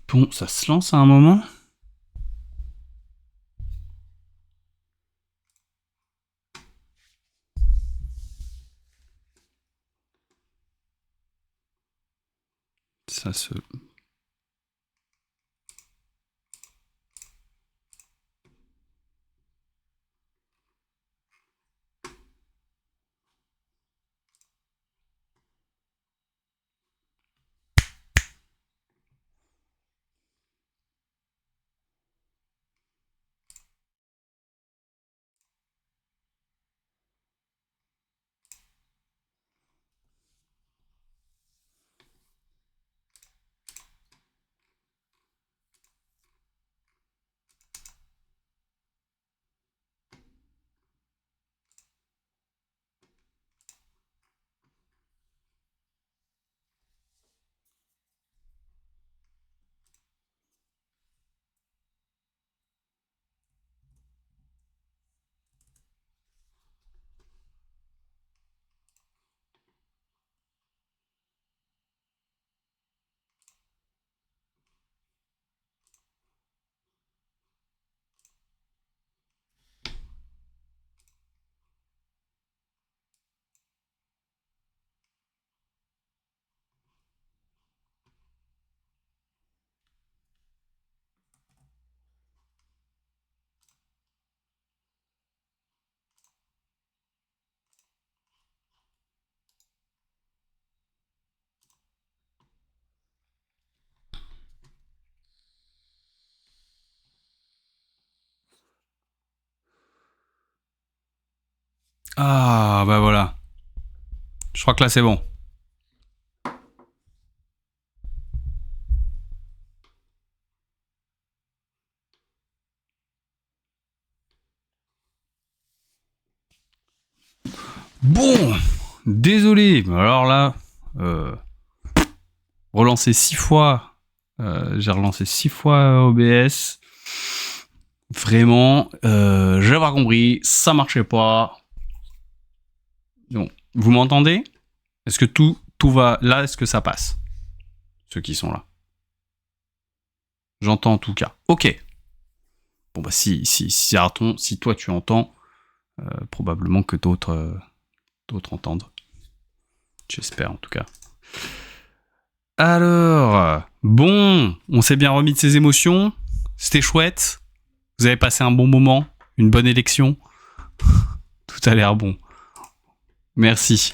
Bon, ça se lance à un moment. Ça se... Ah, bah voilà. Je crois que là, c'est bon. Bon, désolé. Alors là, relancé 6 fois. J'ai relancé 6 fois OBS. Vraiment, j'ai pas compris. Ça marchait pas. Bon, vous m'entendez? Est-ce que tout va là? Est-ce que ça passe? Ceux qui sont là. J'entends en tout cas. Ok. Bon bah si toi tu entends, probablement que d'autres entendent. J'espère en tout cas. Alors, bon, on s'est bien remis de ses émotions. C'était chouette. Vous avez passé un bon moment, une bonne élection. Tout a l'air bon. Merci.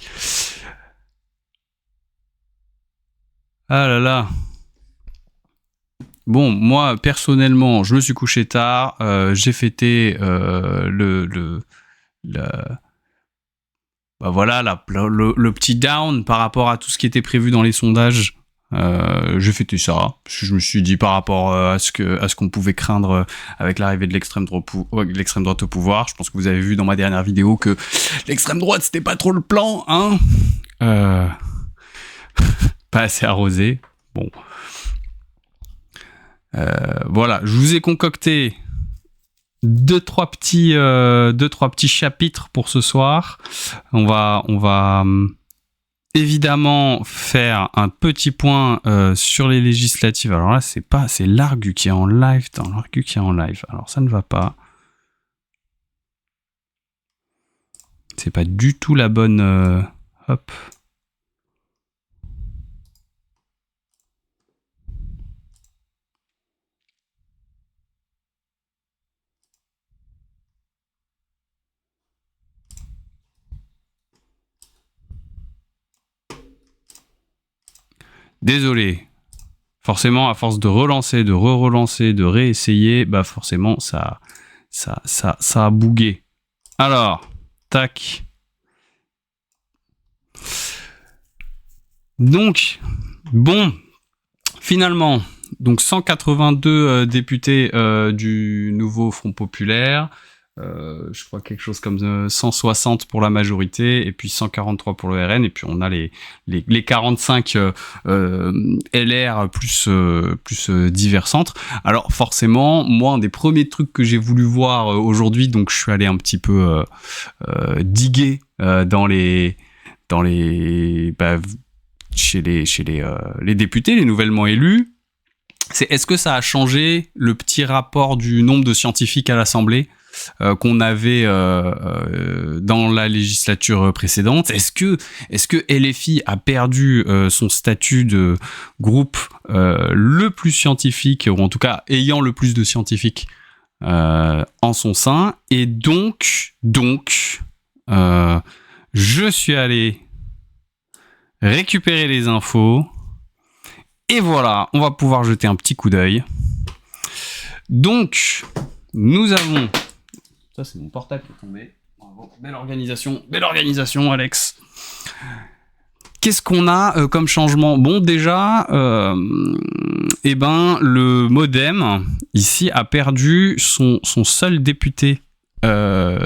Ah là là. Bon, moi, personnellement, je me suis couché tard. J'ai fêté le petit down par rapport à tout ce qui était prévu dans les sondages. J'ai fêté ça, parce que je me suis dit par rapport à ce qu'on pouvait craindre avec l'arrivée de l'extrême droite au pouvoir. Je pense que vous avez vu dans ma dernière vidéo que l'extrême droite c'était pas trop le plan, hein. Pas assez arrosé. Bon, voilà, je vous ai concocté deux trois petits chapitres pour ce soir. On va évidemment faire un petit point sur les législatives. Alors là, c'est l'Argu qui est en live. L'Argu qui est en live. Alors ça ne va pas. C'est pas du tout la bonne. Hop. Désolé. Forcément, à force de relancer, de re-relancer, de réessayer, bah forcément, ça a bugué. Alors, tac. Donc, bon, finalement, donc 182 députés du nouveau Front Populaire, je crois quelque chose comme 160 pour la majorité, et puis 143 pour le RN, et puis on a les 45 LR plus divers centres. Alors forcément, moi, un des premiers trucs que j'ai voulu voir aujourd'hui, donc je suis allé un petit peu diguer dans les chez les députés, les nouvellement élus. c'est est-ce que ça a changé le petit rapport du nombre de scientifiques à l'Assemblée qu'on avait dans la législature précédente? Est-ce que LFI a perdu son statut de groupe le plus scientifique, ou en tout cas ayant le plus de scientifiques en son sein? Et donc je suis allé récupérer les infos et voilà, on va pouvoir jeter un petit coup d'œil. Donc nous avons... Ça, c'est mon portable qui est tombé. Bravo. Belle organisation, Alex. Qu'est-ce qu'on a comme changement? Bon, déjà, le MoDem, ici, a perdu son seul député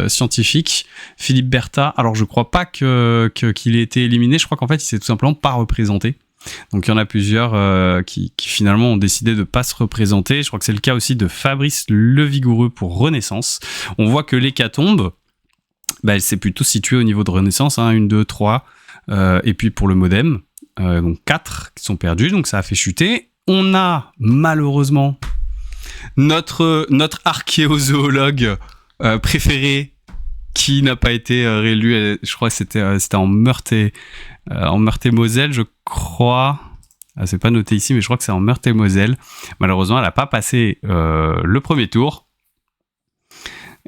scientifique, Philippe Berta. Alors, je crois pas qu'il ait été éliminé. Je crois qu'en fait, il s'est tout simplement pas représenté. Donc il y en a plusieurs qui finalement ont décidé de pas se représenter. Je crois que c'est le cas aussi de Fabrice Levigoureux pour Renaissance. On voit que l'hécatombe, elle s'est plutôt située au niveau de Renaissance, 1, 2, 3, et puis pour le MoDem, donc 4 qui sont perdus, donc ça a fait chuter. On a malheureusement notre archéozoologue préféré qui n'a pas été réélu. Je crois que c'était en Meurthe-et-Moselle, je crois. C'est pas noté ici, mais je crois que c'est en Meurthe-et-Moselle. Malheureusement, elle n'a pas passé le premier tour.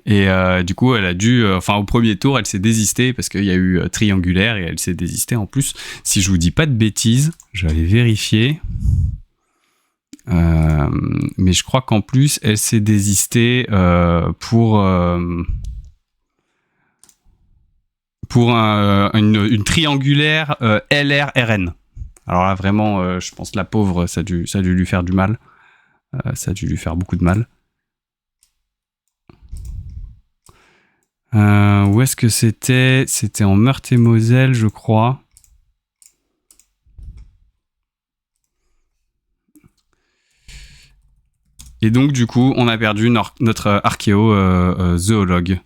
Et du coup, elle a dû... au premier tour, elle s'est désistée parce qu'il y a eu triangulaire et elle s'est désistée en plus. Si je vous dis pas de bêtises, je vais aller vérifier. Mais je crois qu'en plus, elle s'est désistée pour une triangulaire LR-RN. Alors là, vraiment, je pense que la pauvre, ça a dû lui faire du mal. Ça a dû lui faire beaucoup de mal. Où est-ce que c'était? C'était en Meurthe-et-Moselle, je crois. Et donc, du coup, on a perdu notre archéo-zoologue.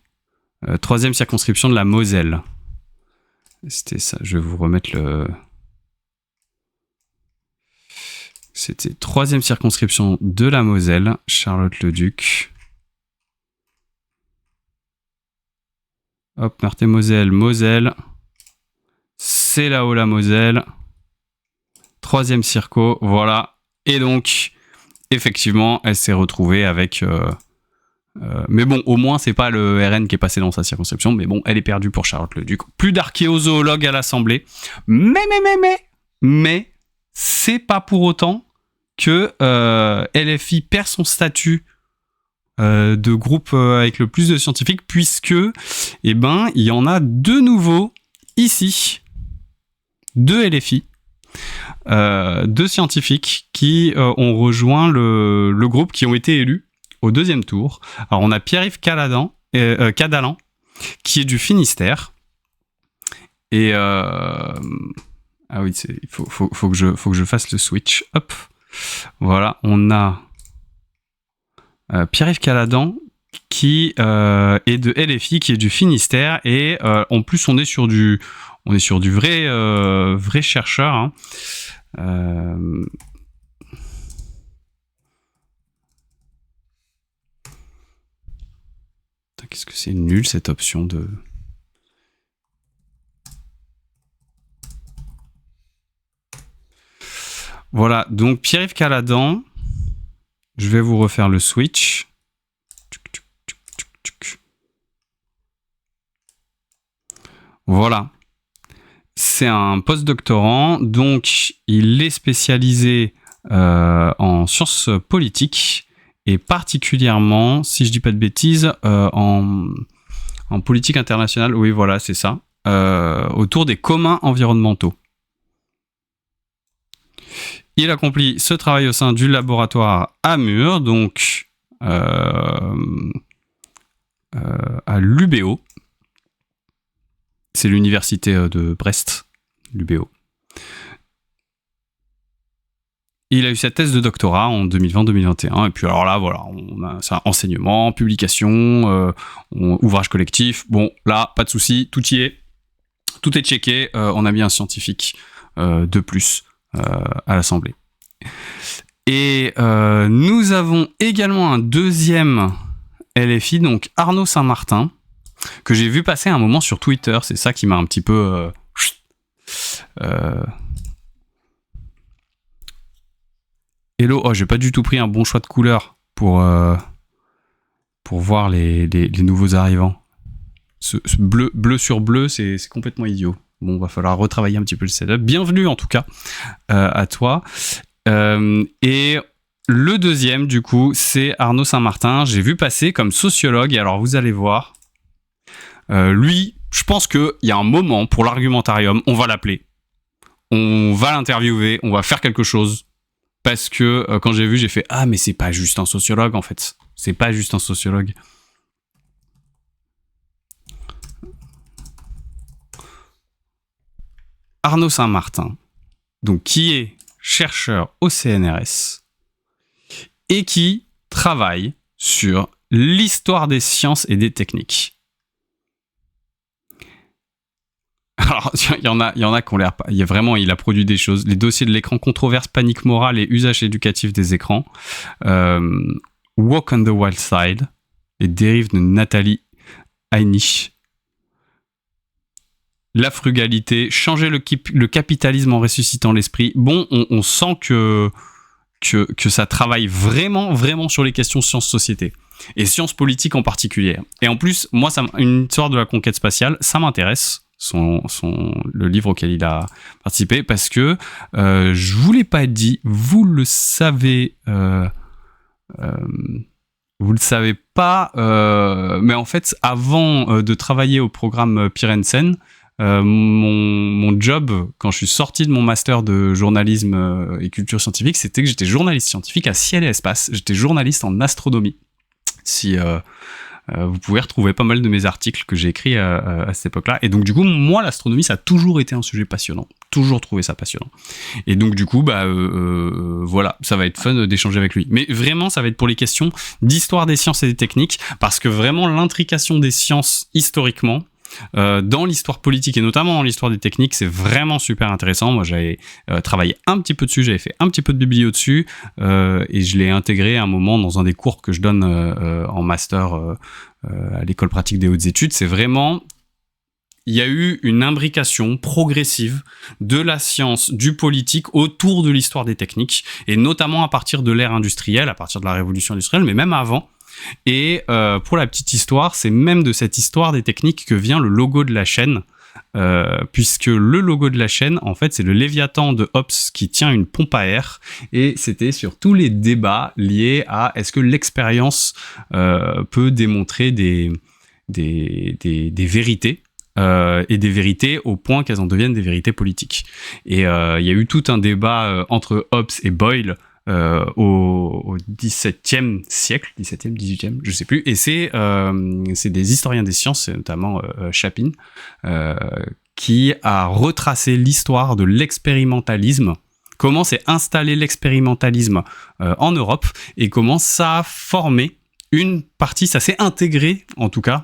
3e circonscription de la Moselle. C'était ça, je vais vous remettre le... C'était 3e circonscription de la Moselle, Charlotte-le-Duc. Hop, Meurthe-et-Moselle, Moselle. C'est là-haut la Moselle. 3e circo, voilà. Et donc, effectivement, elle s'est retrouvée avec... mais bon, au moins, c'est pas le RN qui est passé dans sa circonscription. Mais bon, elle est perdue pour Charlotte-le-Duc. Plus d'archéozoologues à l'Assemblée. Mais, c'est pas pour autant que LFI perd son statut de groupe avec le plus de scientifiques, puisque, il y en a de nouveaux ici. 2 LFI. 2 scientifiques qui ont rejoint le groupe, qui ont été élus au 2e tour. Alors, on a Pierre-Yves Cadalan, qui est du Finistère. Et... ah oui, il faut que je fasse le switch. Hop. Voilà, on a Pierre-Yves Cadalan, qui est de LFI, qui est du Finistère. Et en plus, on est sur du vrai chercheur. Qu'est-ce que c'est nul cette option de... Voilà, donc Pierre-Yves Cadalan, je vais vous refaire le switch. Voilà. C'est un post-doctorant, donc il est spécialisé en sciences politiques et particulièrement, si je dis pas de bêtises, en politique internationale. Oui, voilà, c'est ça. Autour des communs environnementaux. Il accomplit ce travail au sein du laboratoire à Mur, donc à l'UBO. C'est l'université de Brest, l'UBO. Il a eu sa thèse de doctorat en 2020-2021. Et puis alors là, voilà, on a ça, enseignement, publication, ouvrage collectif. Bon, là, pas de souci, tout y est. Tout est checké. On a bien un scientifique de plus à l'Assemblée. Et nous avons également un deuxième LFI, donc Arnaud Saint-Martin, que j'ai vu passer un moment sur Twitter. C'est ça qui m'a un petit peu... Hello, oh, j'ai pas du tout pris un bon choix de couleur pour voir les nouveaux arrivants. Ce bleu sur bleu, c'est complètement idiot. Bon, va falloir retravailler un petit peu le setup. Bienvenue en tout cas à toi. Et le deuxième, du coup, c'est Arnaud Saint-Martin. J'ai vu passer comme sociologue. Et alors, vous allez voir, lui, je pense qu'il y a un moment pour l'argumentarium, on va l'appeler. On va l'interviewer, on va faire quelque chose. Parce que quand j'ai vu, j'ai fait « Ah, mais c'est pas juste un sociologue, en fait. C'est pas juste un sociologue. » Arnaud Saint-Martin, donc qui est chercheur au CNRS et qui travaille sur l'histoire des sciences et des techniques. Alors, il y en a qui ont l'air pas. Il a produit des choses. Les dossiers de l'écran, controverse, panique morale et usage éducatif des écrans. Walk on the Wild Side, les dérives de Nathalie Heinich. La frugalité, changer le capitalisme en ressuscitant l'esprit. Bon, on sent que ça travaille vraiment, vraiment sur les questions sciences-société. Et sciences politiques en particulier. Et en plus, moi, une histoire de la conquête spatiale, ça m'intéresse. Le livre auquel il a participé, parce que je voulais pas être dit, vous le savez pas, mais en fait, avant de travailler au programme Pirensen, mon job, quand je suis sorti de mon master de journalisme et culture scientifique, c'était que j'étais journaliste scientifique à Ciel et Espace. J'étais journaliste en astronomie. Si vous pouvez retrouver pas mal de mes articles que j'ai écrits à cette époque-là. Et donc, du coup, moi, l'astronomie, ça a toujours été un sujet passionnant. Toujours trouvé ça passionnant. Et donc, du coup, voilà, ça va être fun d'échanger avec lui. Mais vraiment, ça va être pour les questions d'histoire des sciences et des techniques, parce que vraiment, l'intrication des sciences historiquement, dans l'histoire politique et notamment dans l'histoire des techniques, c'est vraiment super intéressant. Moi, j'avais travaillé un petit peu dessus, j'avais fait un petit peu de biblio dessus, et je l'ai intégré à un moment dans un des cours que je donne en master à l'école pratique des hautes études. C'est vraiment, il y a eu une imbrication progressive de la science, du politique autour de l'histoire des techniques, et notamment à partir de l'ère industrielle, à partir de la révolution industrielle, mais même avant. Et pour la petite histoire, c'est même de cette histoire des techniques que vient le logo de la chaîne, puisque le logo de la chaîne, en fait, c'est le Léviathan de Hobbes qui tient une pompe à air, et c'était sur tous les débats liés à est-ce que l'expérience peut démontrer des vérités, et des vérités au point qu'elles en deviennent des vérités politiques. Et il y a eu tout un débat entre Hobbes et Boyle au XVIIe siècle, 17e, 18e, je sais plus, et c'est des historiens des sciences, notamment Chapin, qui a retracé l'histoire de l'expérimentalisme, comment s'est installé l'expérimentalisme en Europe, et comment ça a formé une partie, ça s'est intégré, en tout cas,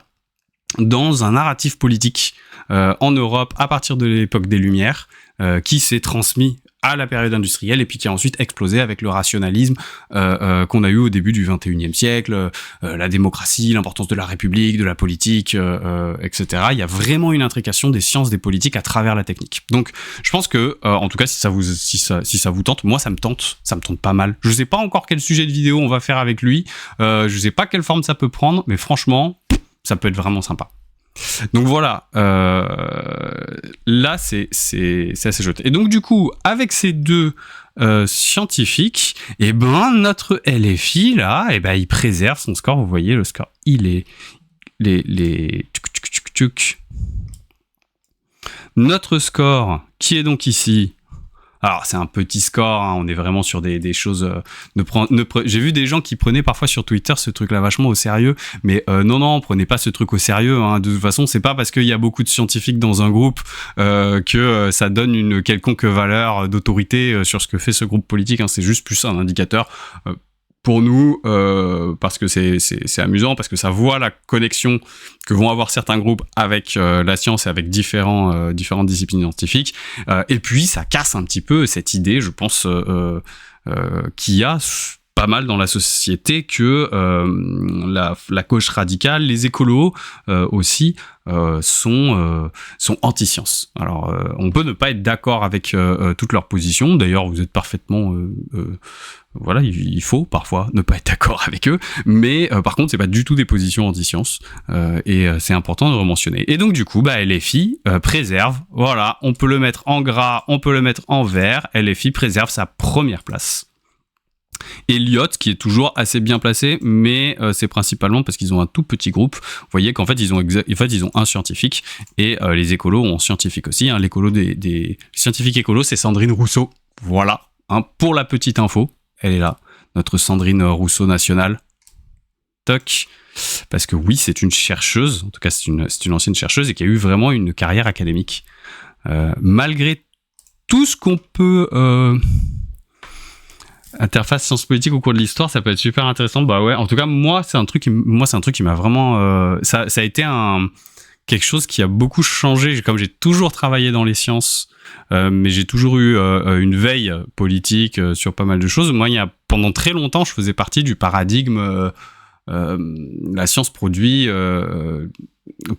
dans un narratif politique en Europe à partir de l'époque des Lumières, qui s'est transmis à la période industrielle et puis qui a ensuite explosé avec le rationalisme qu'on a eu au début du XXIe siècle, la démocratie, l'importance de la République, de la politique, etc. Il y a vraiment une intrication des sciences, des politiques à travers la technique. Donc, je pense que, en tout cas, si ça vous tente, moi ça me tente pas mal. Je sais pas encore quel sujet de vidéo on va faire avec lui, je sais pas quelle forme ça peut prendre, mais franchement, ça peut être vraiment sympa. Donc voilà, là c'est assez chouette. Et donc du coup, avec ces deux scientifiques, et ben notre LFI là, et ben il préserve son score. Vous voyez le score, il est notre score qui est donc ici. Alors c'est un petit score, hein, on est vraiment sur des choses. J'ai vu des gens qui prenaient parfois sur Twitter ce truc-là vachement au sérieux, mais non, prenez pas ce truc au sérieux. Hein. De toute façon, c'est pas parce qu'il y a beaucoup de scientifiques dans un groupe que ça donne une quelconque valeur d'autorité sur ce que fait ce groupe politique. Hein. C'est juste plus un indicateur. Pour nous, parce que c'est amusant, parce que ça voit la connexion que vont avoir certains groupes avec la science et avec différentes disciplines scientifiques, et puis ça casse un petit peu cette idée, je pense, qu'il y a pas mal dans la société que la gauche radicale, les écolos aussi sont anti-science. Alors on peut ne pas être d'accord avec toutes leurs positions. D'ailleurs, vous êtes parfaitement voilà, il faut parfois ne pas être d'accord avec eux, mais par contre, c'est pas du tout des positions anti-science et c'est important de le mentionner. Et donc du coup, LFI préserve. Voilà, on peut le mettre en gras, on peut le mettre en vert. LFI préserve sa première place. Elliott, qui est toujours assez bien placé, mais c'est principalement parce qu'ils ont un tout petit groupe. Vous voyez qu'en fait, ils ont un scientifique, et les écolos ont un scientifique aussi. Hein. L'écolo des scientifiques écolos, c'est Sandrine Rousseau. Voilà, hein, pour la petite info, elle est là, notre Sandrine Rousseau nationale. Toc. Parce que oui, c'est une chercheuse, en tout cas c'est une ancienne chercheuse, et qui a eu vraiment une carrière académique. Malgré tout ce qu'on peut... interface sciences politiques au cours de l'histoire, ça peut être super intéressant. Bah ouais, en tout cas moi c'est un truc qui m'a vraiment ça a été quelque chose qui a beaucoup changé. Comme j'ai toujours travaillé dans les sciences, mais j'ai toujours eu une veille politique sur pas mal de choses. Moi, pendant très longtemps, je faisais partie du paradigme la science produit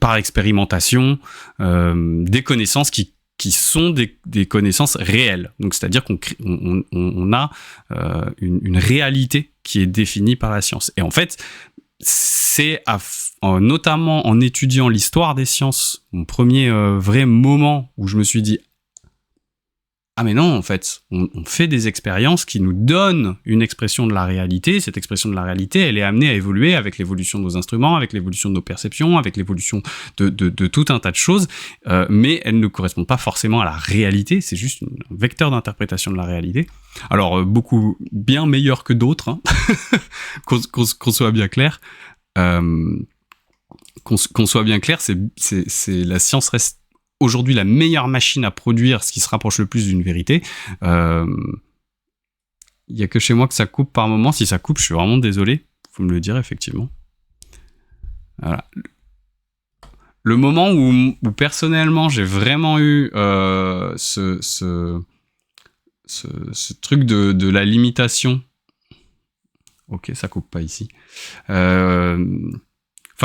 par expérimentation des connaissances qui sont des connaissances réelles. Donc, c'est-à-dire qu'on a une réalité qui est définie par la science. Et en fait, c'est notamment en étudiant l'histoire des sciences, mon premier vrai moment où je me suis dit ah mais non, en fait, on fait des expériences qui nous donnent une expression de la réalité. Cette expression de la réalité, elle est amenée à évoluer avec l'évolution de nos instruments, avec l'évolution de nos perceptions, avec l'évolution de tout un tas de choses, mais elle ne correspond pas forcément à la réalité, c'est juste un vecteur d'interprétation de la réalité. Alors, beaucoup bien meilleur que d'autres, hein. qu'on soit bien clair. Qu'on soit bien clair, c'est la science reste aujourd'hui la meilleure machine à produire ce qui se rapproche le plus d'une vérité. Il y a que chez moi que ça coupe par moment. Si ça coupe, je suis vraiment désolé. Vous me le direz effectivement. Voilà. Le moment où personnellement j'ai vraiment eu ce truc de la limitation. Ok, ça coupe pas ici. Enfin,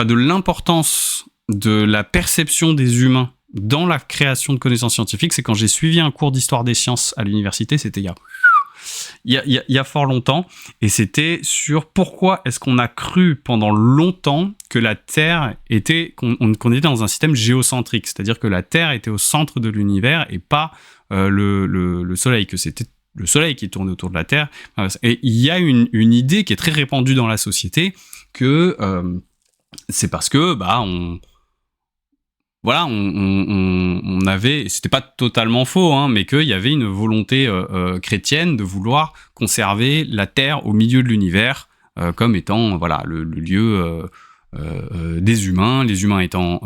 de l'importance de la perception des humains dans la création de connaissances scientifiques, c'est quand j'ai suivi un cours d'histoire des sciences à l'université, c'était il y a fort longtemps, et c'était sur pourquoi est-ce qu'on a cru pendant longtemps que la Terre qu'on était dans un système géocentrique, c'est-à-dire que la Terre était au centre de l'univers et pas le Soleil, que c'était le Soleil qui tournait autour de la Terre. Et il y a une idée qui est très répandue dans la société que c'est parce que on avait, c'était pas totalement faux, hein, mais qu'il y avait une volonté chrétienne de vouloir conserver la Terre au milieu de l'univers comme étant le lieu des humains, les humains étant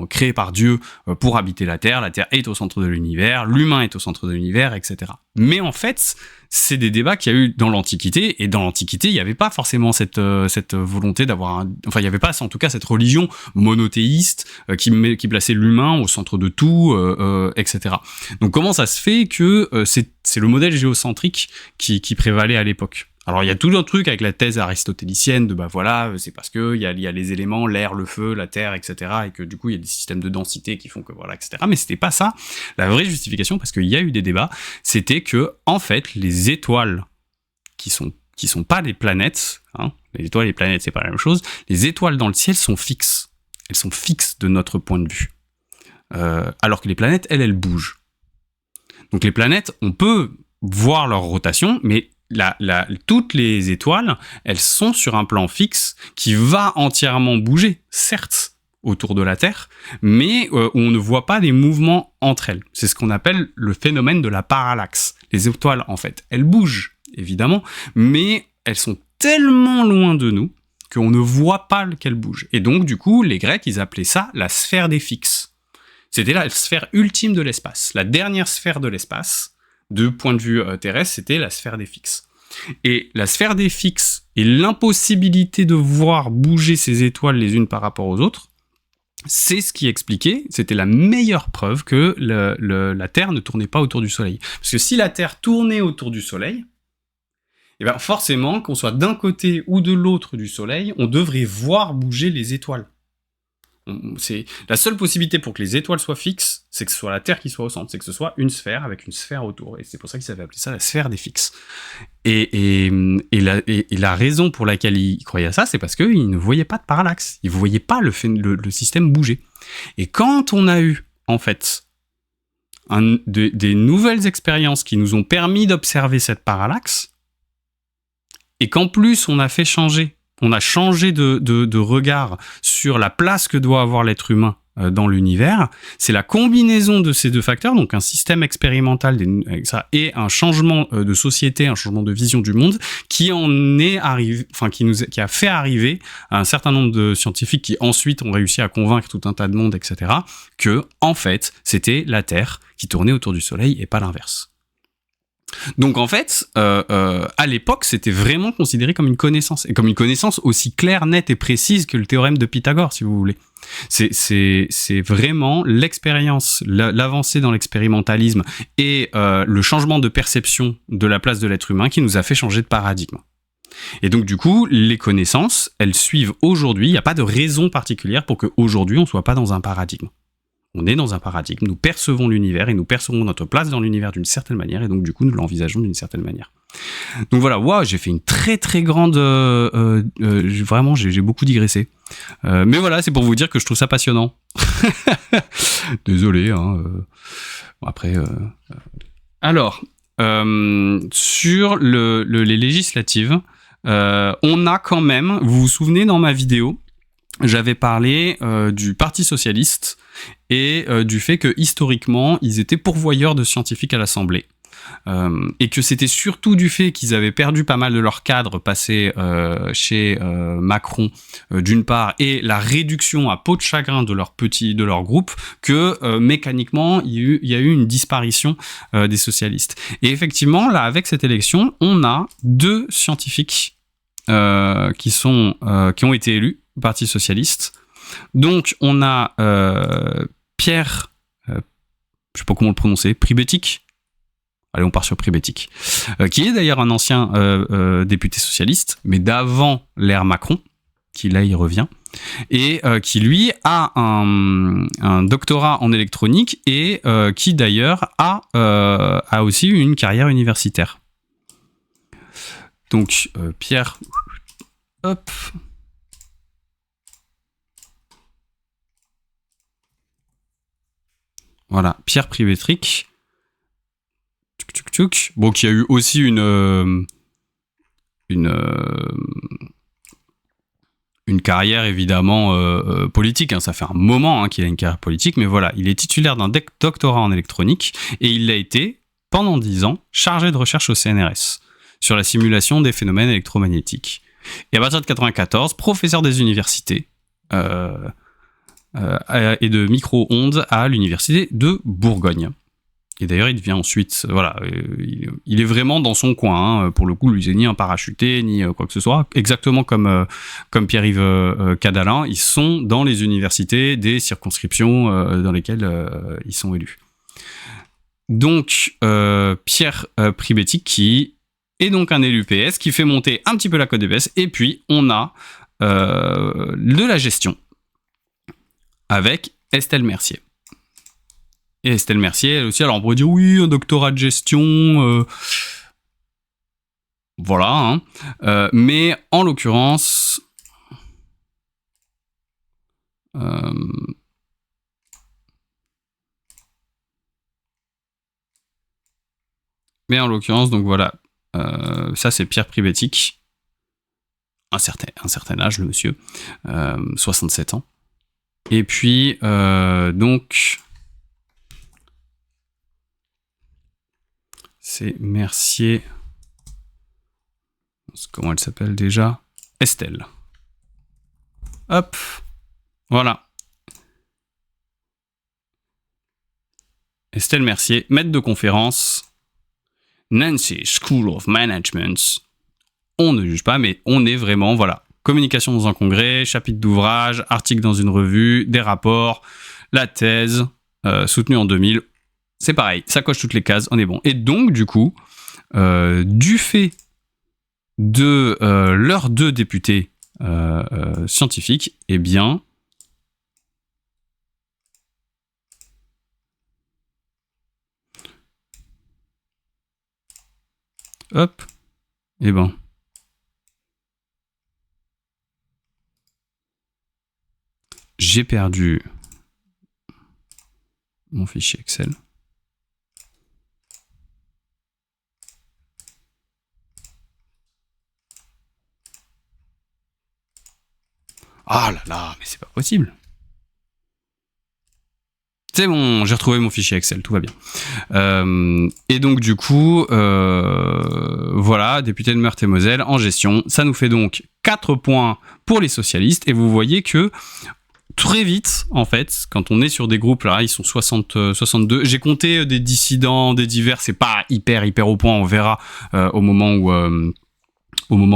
créés par Dieu pour habiter la Terre est au centre de l'univers, l'humain est au centre de l'univers, etc. Mais en fait, c'est des débats qu'il y a eu dans l'Antiquité, et dans l'Antiquité, il n'y avait pas forcément cette volonté d'avoir il n'y avait pas en tout cas cette religion monothéiste qui plaçait l'humain au centre de tout, etc. Donc comment ça se fait que c'est le modèle géocentrique qui prévalait à l'époque? Alors il y a tout un truc avec la thèse aristotélicienne de c'est parce que il y a les éléments, l'air, le feu, la terre, etc. et que du coup il y a des systèmes de densité qui font que etc. Mais c'était pas ça la vraie justification, parce qu'il y a eu des débats. C'était que en fait les étoiles qui sont pas des planètes, hein, les étoiles et les planètes c'est pas la même chose. Les étoiles dans le ciel sont fixes. Elles sont fixes de notre point de vue, alors que les planètes elles bougent. Donc les planètes, on peut voir leur rotation, mais toutes les étoiles, elles sont sur un plan fixe qui va entièrement bouger, certes, autour de la Terre, mais où on ne voit pas des mouvements entre elles. C'est ce qu'on appelle le phénomène de la parallaxe. Les étoiles, en fait, elles bougent, évidemment, mais elles sont tellement loin de nous qu'on ne voit pas qu'elles bougent. Et donc, du coup, les Grecs, ils appelaient ça la sphère des fixes. C'était la sphère ultime de l'espace. La dernière sphère de l'espace, de point de vue terrestre, c'était la sphère des fixes. Et la sphère des fixes et l'impossibilité de voir bouger ces étoiles les unes par rapport aux autres, c'est ce qui expliquait, c'était la meilleure preuve que la Terre ne tournait pas autour du Soleil. Parce que si la Terre tournait autour du Soleil, eh ben forcément, qu'on soit d'un côté ou de l'autre du Soleil, on devrait voir bouger les étoiles. C'est la seule possibilité pour que les étoiles soient fixes, c'est que ce soit la Terre qui soit au centre, c'est que ce soit une sphère avec une sphère autour. Et c'est pour ça qu'ils avaient appelé ça la sphère des fixes. Et la raison pour laquelle ils croyaient à ça, c'est parce qu'ils ne voyaient pas de parallaxe. Ils ne voyaient pas le système bouger. Et quand on a eu, en fait, des nouvelles expériences qui nous ont permis d'observer cette parallaxe, et qu'en plus on a changé de regard sur la place que doit avoir l'être humain dans l'univers, c'est la combinaison de ces deux facteurs, donc un système expérimental et un changement de société, un changement de vision du monde, qui a fait arriver un certain nombre de scientifiques qui ensuite ont réussi à convaincre tout un tas de monde, etc., que, en fait, c'était la Terre qui tournait autour du Soleil et pas l'inverse. Donc en fait, à l'époque, c'était vraiment considéré comme une connaissance, et comme une connaissance aussi claire, nette et précise que le théorème de Pythagore, si vous voulez. C'est vraiment l'expérience, l'avancée dans l'expérimentalisme et le changement de perception de la place de l'être humain qui nous a fait changer de paradigme. Et donc du coup, les connaissances, elles suivent aujourd'hui, il n'y a pas de raison particulière pour qu'aujourd'hui, on ne soit pas dans un paradigme. On est dans un paradigme, nous percevons l'univers et nous percevons notre place dans l'univers d'une certaine manière et donc du coup nous l'envisageons d'une certaine manière. Donc voilà, wow, j'ai fait une très très grande... vraiment, j'ai beaucoup digressé. Mais voilà, c'est pour vous dire que je trouve ça passionnant. Désolé. Hein, après... Alors, sur les législatives, on a quand même... Vous vous souvenez dans ma vidéo, j'avais parlé du Parti socialiste et du fait que historiquement ils étaient pourvoyeurs de scientifiques à l'Assemblée et que c'était surtout du fait qu'ils avaient perdu pas mal de leurs cadres passés chez Macron d'une part et la réduction à peau de chagrin de leur groupe que mécaniquement il y a eu une disparition des socialistes. Et effectivement là avec cette élection on a 2 scientifiques qui ont été élus au Parti socialiste. Donc, on a Pierre, je sais pas comment le prononcer, Pribetich. Allez, on part sur Pribetich. Qui est d'ailleurs un ancien député socialiste, mais d'avant l'ère Macron, qui là, il revient. Et qui, lui, a un doctorat en électronique et qui, d'ailleurs, a aussi eu une carrière universitaire. Donc, Pierre... Hop... Voilà, Pierre Pribetich. Bon, qui a eu aussi une carrière évidemment politique. Hein. Ça fait un moment qu'il a une carrière politique, mais voilà, il est titulaire d'un doctorat en électronique et il a été, pendant 10 ans, chargé de recherche au CNRS sur la simulation des phénomènes électromagnétiques. Et à partir de 1994, professeur des universités et de micro-ondes à l'université de Bourgogne. Et d'ailleurs, il devient ensuite, voilà, il est vraiment dans son coin. Hein. Pour le coup, lui, c'est ni un parachuté, ni quoi que ce soit. Exactement comme Pierre-Yves Cadalin, ils sont dans les universités des circonscriptions dans lesquelles ils sont élus. Donc, Pierre Pribetich, qui est donc un élu PS, qui fait monter un petit peu la cote des PS. Et puis, on a de la gestion avec Estelle Mercier. Et Estelle Mercier, elle aussi, alors on pourrait dire oui, un doctorat de gestion, voilà, hein. Mais en l'occurrence, donc voilà, ça c'est Pierre Pribetich, un certain âge, le monsieur, 67 ans. Et puis, donc... C'est Mercier. Comment elle s'appelle déjà ? Estelle. Hop. Voilà. Estelle Mercier, maître de conférence. Nancy School of Management. On ne juge pas, mais on est vraiment, voilà. communication dans un congrès, chapitre d'ouvrage, article dans une revue, des rapports, la thèse, soutenue en 2000. C'est pareil, ça coche toutes les cases, on est bon. Et donc, du coup, du fait de leurs 2 députés scientifiques, eh bien, hop, eh ben, j'ai perdu mon fichier Excel. Ah là là, mais c'est pas possible. C'est bon, j'ai retrouvé mon fichier Excel, tout va bien. Et donc du coup, voilà, député de Meurthe-et-Moselle en gestion. Ça nous fait donc 4 points pour les socialistes. Et vous voyez que très vite, en fait, quand on est sur des groupes, là, ils sont 62. J'ai compté des dissidents, des divers, c'est pas hyper au point, on verra au moment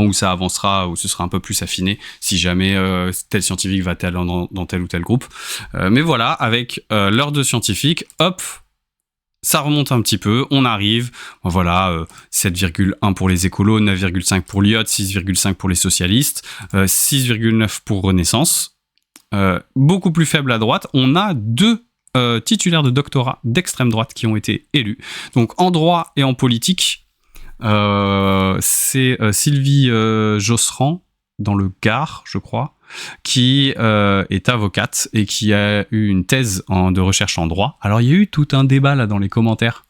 où ça avancera, où ce sera un peu plus affiné, si jamais tel scientifique va dans tel ou tel groupe. Mais voilà, avec leurs 2 scientifiques, hop, ça remonte un petit peu, on arrive, voilà, 7,1 pour les écolos, 9,5 pour l'IOT, 6,5 pour les socialistes, 6,9 pour Renaissance. Beaucoup plus faible à droite, on a 2 titulaires de doctorat d'extrême droite qui ont été élus. Donc en droit et en politique, c'est Sylvie Josserand, dans le Gard, je crois, qui est avocate et qui a eu une thèse de recherche en droit. Alors, il y a eu tout un débat là dans les commentaires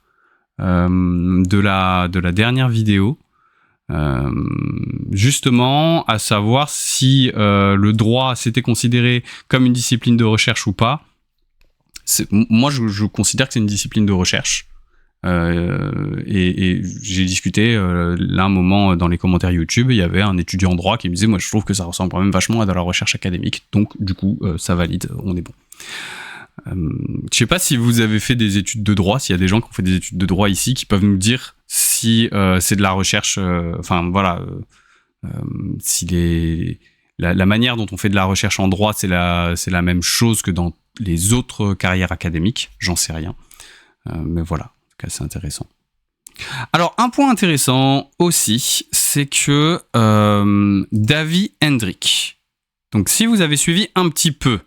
de la dernière vidéo, justement, à savoir si le droit s'était considéré comme une discipline de recherche ou pas. Moi, je considère que c'est une discipline de recherche. Et j'ai discuté là un moment dans les commentaires YouTube, il y avait un étudiant en droit qui me disait moi je trouve que ça ressemble quand même vachement à de la recherche académique, donc du coup ça valide, on est bon. Je sais pas si vous avez fait des études de droit, s'il y a des gens qui ont fait des études de droit ici qui peuvent nous dire si c'est de la recherche, enfin voilà, si la manière dont on fait de la recherche en droit c'est la même chose que dans les autres carrières académiques, j'en sais rien, mais voilà, c'est intéressant. Alors, un point intéressant aussi, c'est que Davy Hendrick, donc si vous avez suivi un petit peu,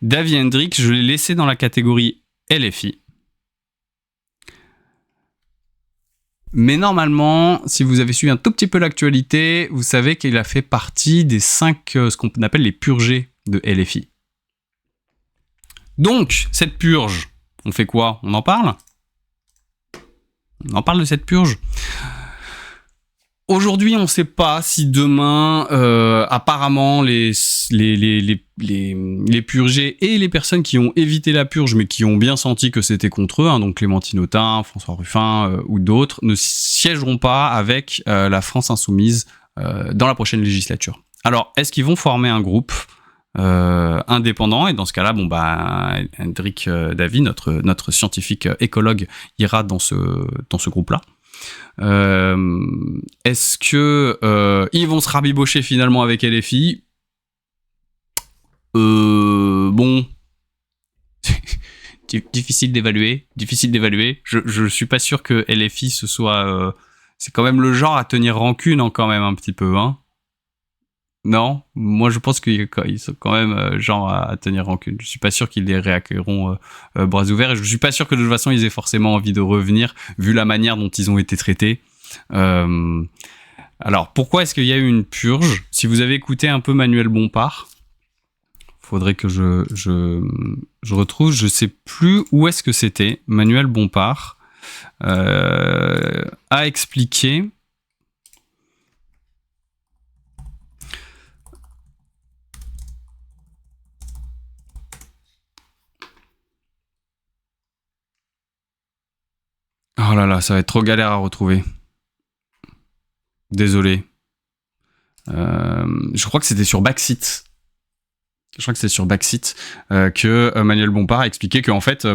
Davy Hendrick, je l'ai laissé dans la catégorie LFI. Mais normalement, si vous avez suivi un tout petit peu l'actualité, vous savez qu'il a fait partie des 5, ce qu'on appelle les purgés de LFI. Donc, cette purge, on fait quoi? On en parle? On en parle de cette purge. Aujourd'hui, on ne sait pas si demain, apparemment, les purgés et les personnes qui ont évité la purge, mais qui ont bien senti que c'était contre eux, hein, donc Clémentine Autain, François Ruffin ou d'autres, ne siégeront pas avec la France Insoumise dans la prochaine législature. Alors, est-ce qu'ils vont former un groupe indépendant? Et dans ce cas-là, bon bah, Hendrick Davy, notre scientifique écologue, ira dans ce groupe-là. Est-ce que ils vont se rabibocher finalement avec LFI? Bon, difficile d'évaluer. Je suis pas sûr que LFI ce soit. C'est quand même le genre à tenir rancune, hein, quand même un petit peu, hein. Non, moi je pense qu'ils sont quand même genre à tenir rancune. Je suis pas sûr qu'ils les réaccueilleront bras ouverts, et je suis pas sûr que de toute façon ils aient forcément envie de revenir vu la manière dont ils ont été traités. Alors pourquoi est-ce qu'il y a eu une purge? Si vous avez écouté un peu Manuel Bompard, faudrait que je retrouve, je sais plus où est-ce que c'était. Manuel Bompard a expliqué. Oh là là, ça va être trop galère à retrouver. Désolé. Je crois que c'était sur Backseat. je crois que c'est sur Baxit, que Manuel Bompard a expliqué qu'en fait,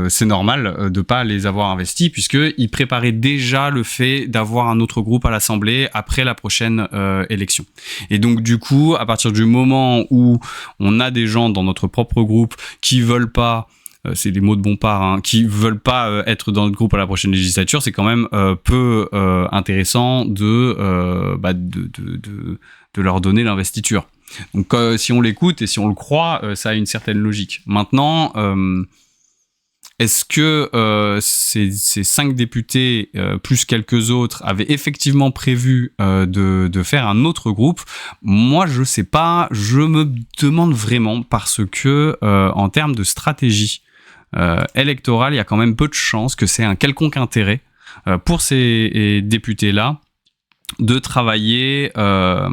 c'est normal de pas les avoir investis, puisqu'il préparait déjà le fait d'avoir un autre groupe à l'Assemblée après la prochaine élection. Et donc, du coup, à partir du moment où on a des gens dans notre propre groupe qui veulent pas, c'est les mots de Bompard, hein, qui veulent pas être dans notre groupe à la prochaine législature, c'est quand même peu intéressant de leur donner l'investiture. Donc si on l'écoute et si on le croit, ça a une certaine logique. Maintenant, est-ce que ces 5 députés plus quelques autres avaient effectivement prévu de faire un autre groupe ? Moi, je sais pas. Je me demande vraiment parce que en termes de stratégie électorale, il y a quand même peu de chances que c'est un quelconque intérêt pour ces députés-là de travailler à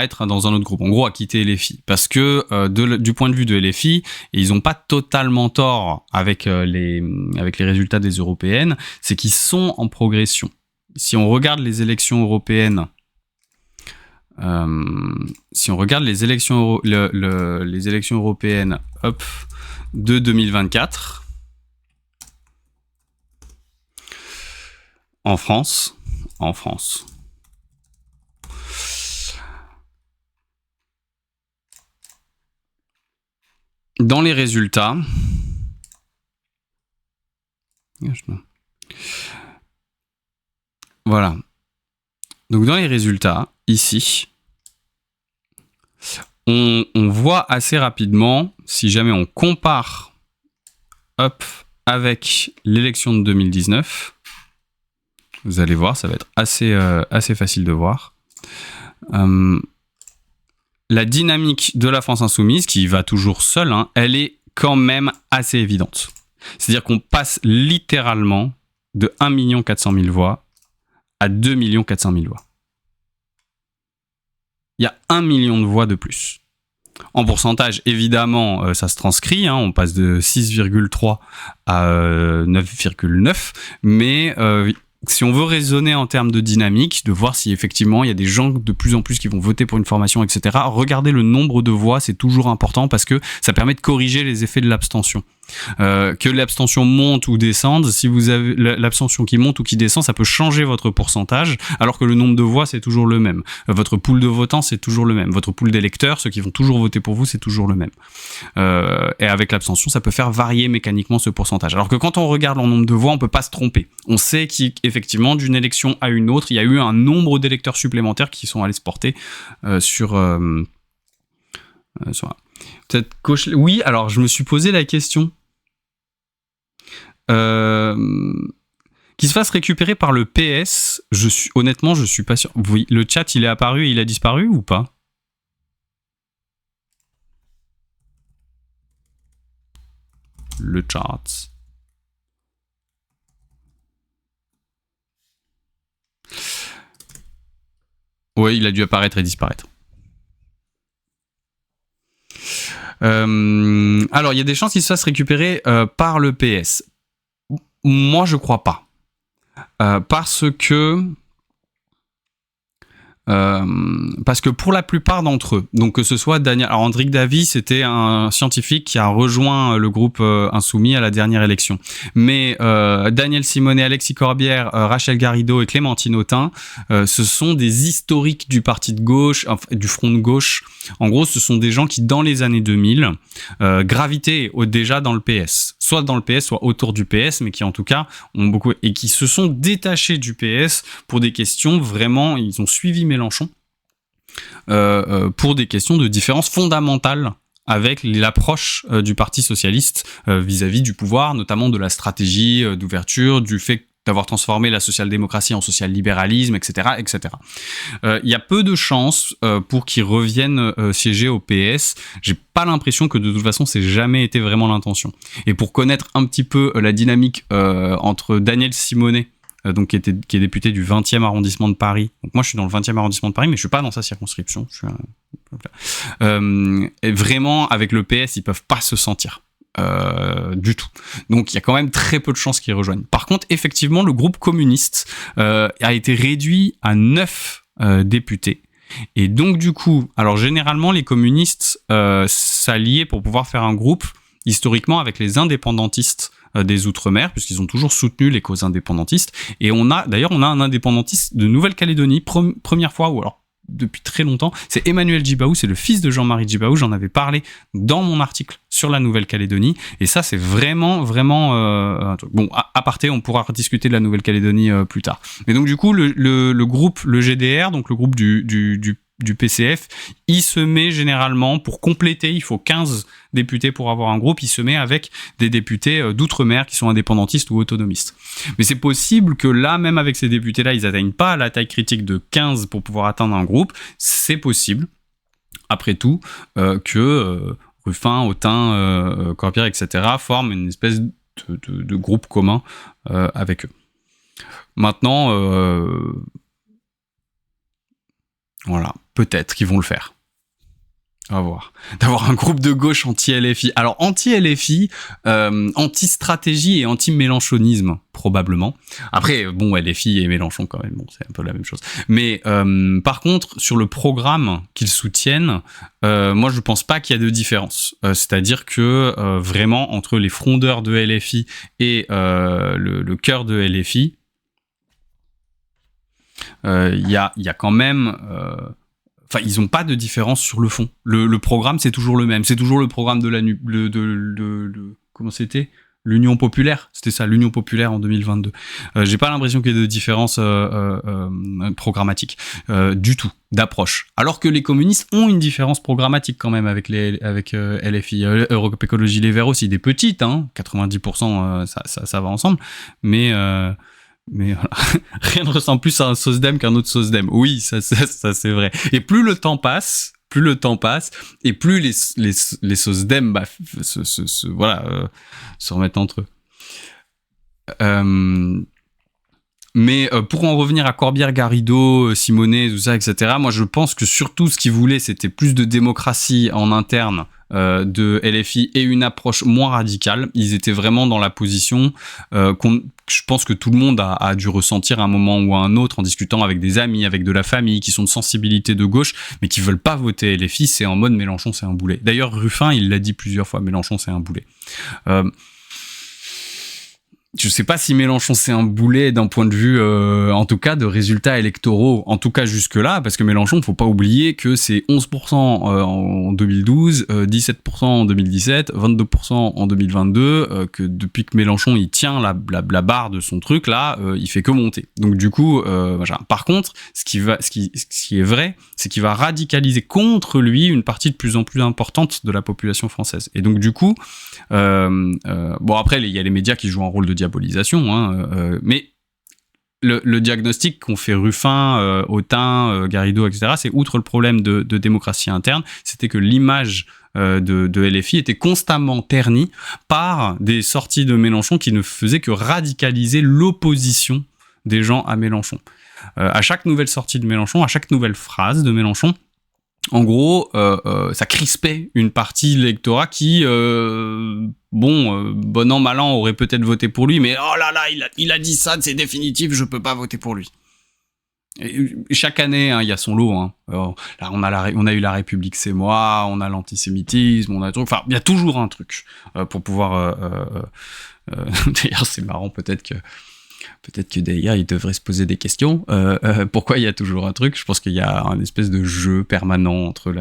être dans un autre groupe, en gros à quitter LFI, parce que du point de vue de LFI, et ils n'ont pas totalement tort avec les résultats des européennes, c'est qu'ils sont en progression. Si on regarde les élections européennes, les élections européennes, de 2024 en France. Dans les résultats, voilà. Donc dans les résultats, ici, on voit assez rapidement, si jamais on compare avec l'élection de 2019, vous allez voir, ça va être assez facile de voir. La dynamique de la France Insoumise, qui va toujours seule, hein, elle est quand même assez évidente. C'est-à-dire qu'on passe littéralement de 1 400 000 voix à 2 400 000 voix. Il y a 1 million de voix de plus. En pourcentage, évidemment, ça se transcrit, hein, on passe de 6,3 à 9,9, mais si on veut raisonner en termes de dynamique, de voir si effectivement il y a des gens de plus en plus qui vont voter pour une formation, etc., regardez le nombre de voix, c'est toujours important parce que ça permet de corriger les effets de l'abstention. Que l'abstention monte ou descende, si vous avez l'abstention qui monte ou qui descend, ça peut changer votre pourcentage, alors que le nombre de voix, c'est toujours le même. Votre pool de votants, c'est toujours le même. Votre pool d'électeurs, ceux qui vont toujours voter pour vous, c'est toujours le même. Et avec l'abstention, ça peut faire varier mécaniquement ce pourcentage. Alors que quand on regarde le nombre de voix, on peut pas se tromper. On sait qu'effectivement, d'une élection à une autre, il y a eu un nombre d'électeurs supplémentaires qui sont allés se porter sur peut-être coche. Oui, alors je me suis posé la question. Qu'il se fasse récupérer par le PS, honnêtement, je suis pas sûr. Oui, le chat, il est apparu et il a disparu ou pas ? Le chat. Oui, il a dû apparaître et disparaître. Alors, il y a des chances qu'il se fasse récupérer par le PS. Moi, je crois pas. Parce que pour la plupart d'entre eux, donc que ce soit Daniel... Alors, Andric Davy, c'était un scientifique qui a rejoint le groupe Insoumis à la dernière élection. Mais Daniel Simonet, Alexis Corbière, Rachel Garrido et Clémentine Autain, ce sont des historiques du parti de gauche, du front de gauche. En gros, ce sont des gens qui, dans les années 2000, gravitaient déjà dans le PS. Soit dans le PS, soit autour du PS, mais qui en tout cas ont beaucoup... Et qui se sont détachés du PS pour des questions vraiment... Ils ont suivi Mélenchon pour des questions de différence fondamentale avec l'approche du Parti socialiste vis-à-vis du pouvoir, notamment de la stratégie d'ouverture, du fait d'avoir transformé la social-démocratie en social-libéralisme, etc., etc. Il y a peu de chances pour qu'ils reviennent siéger au PS. J'ai pas l'impression que de toute façon, c'est jamais été vraiment l'intention. Et pour connaître un petit peu la dynamique entre Daniel Simonet, donc qui est député du 20e arrondissement de Paris. Donc moi, je suis dans le 20e arrondissement de Paris, mais je suis pas dans sa circonscription. Et vraiment, avec le PS, ils peuvent pas se sentir du tout. Donc il y a quand même très peu de chances qu'ils rejoignent. Par contre, effectivement, le groupe communiste a été réduit à 9 députés. Et donc du coup, alors généralement les communistes s'alliaient pour pouvoir faire un groupe historiquement avec les indépendantistes des Outre-mer, puisqu'ils ont toujours soutenu les causes indépendantistes. Et on a un indépendantiste de Nouvelle-Calédonie, première fois, ou alors depuis très longtemps, c'est Emmanuel Djibaou, c'est le fils de Jean-Marie Djibaou, j'en avais parlé dans mon article sur la Nouvelle-Calédonie, et ça c'est vraiment un truc. Bon, à parté, on pourra rediscuter de la Nouvelle-Calédonie plus tard. Mais donc du coup, le groupe, le GDR, donc le groupe du PCF, il se met généralement, pour compléter, il faut 15 députés pour avoir un groupe, il se met avec des députés d'outre-mer qui sont indépendantistes ou autonomistes. Mais c'est possible que là, même avec ces députés-là, ils n'atteignent pas la taille critique de 15 pour pouvoir atteindre un groupe. C'est possible, après tout, que Ruffin, Autain, Corbière, etc. forment une espèce de groupe commun avec eux. Maintenant, voilà, peut-être qu'ils vont le faire. On va voir. D'avoir un groupe de gauche anti-LFI. Alors, anti-LFI, anti-stratégie et anti-mélenchonisme, probablement. Après, bon, LFI et Mélenchon, quand même, bon, c'est un peu la même chose. Mais par contre, sur le programme qu'ils soutiennent, moi, je pense pas qu'il y a de différence. C'est-à-dire que, vraiment, entre les frondeurs de LFI et le cœur de LFI, il y a quand même... Enfin, ils n'ont pas de différence sur le fond. Le programme, c'est toujours le même. C'est toujours le programme de comment c'était ? L'Union populaire. C'était ça, l'Union populaire en 2022. J'ai pas l'impression qu'il y ait de différence programmatique du tout, d'approche. Alors que les communistes ont une différence programmatique quand même avec LFI, Europe Écologie Les Verts aussi, des petites, hein, 90%, ça va ensemble, mais voilà. Rien ne ressemble plus à un SOSDEM qu'un autre SOSDEM. Oui, ça c'est vrai. Et plus le temps passe, et plus les SOSDEM se remettent entre eux. Mais pour en revenir à Corbière, Garrido, Simonet, tout ça, etc., moi je pense que surtout ce qu'ils voulaient, c'était plus de démocratie en interne de LFI et une approche moins radicale. Ils étaient vraiment dans la position je pense que tout le monde a dû ressentir à un moment ou à un autre en discutant avec des amis, avec de la famille, qui sont de sensibilité de gauche, mais qui veulent pas voter LFI, c'est en mode Mélenchon, c'est un boulet. D'ailleurs, Ruffin, il l'a dit plusieurs fois, Mélenchon, c'est un boulet. Je sais pas si Mélenchon c'est un boulet d'un point de vue, en tout cas, de résultats électoraux, en tout cas jusque-là, parce que Mélenchon, faut pas oublier que c'est 11% en 2012, 17% en 2017, 22% en 2022, que depuis que Mélenchon il tient la barre de son truc là, il fait que monter. Donc du coup, par contre, ce qui est vrai, c'est qu'il va radicaliser contre lui une partie de plus en plus importante de la population française. Et donc du coup, bon après il y a les médias qui jouent un rôle de diabolisation, hein, mais le diagnostic qu'ont fait Ruffin, Autain, Garrido, etc., c'est outre le problème de démocratie interne, c'était que l'image de LFI était constamment ternie par des sorties de Mélenchon qui ne faisaient que radicaliser l'opposition des gens à Mélenchon. À chaque nouvelle sortie de Mélenchon, à chaque nouvelle phrase de Mélenchon, en gros, ça crispait une partie de l'électorat qui, bon an, mal an, aurait peut-être voté pour lui, mais oh là là, il a dit ça, c'est définitif, je peux pas voter pour lui. Et chaque année, hein, il y a son lot. Hein. Alors, là, on a eu la République, c'est moi, on a l'antisémitisme, on a tout. Enfin, il y a toujours un truc pour pouvoir. D'ailleurs, c'est marrant, peut-être que d'ailleurs, il devrait se poser des questions. Pourquoi il y a toujours un truc ? Je pense qu'il y a un espèce de jeu permanent entre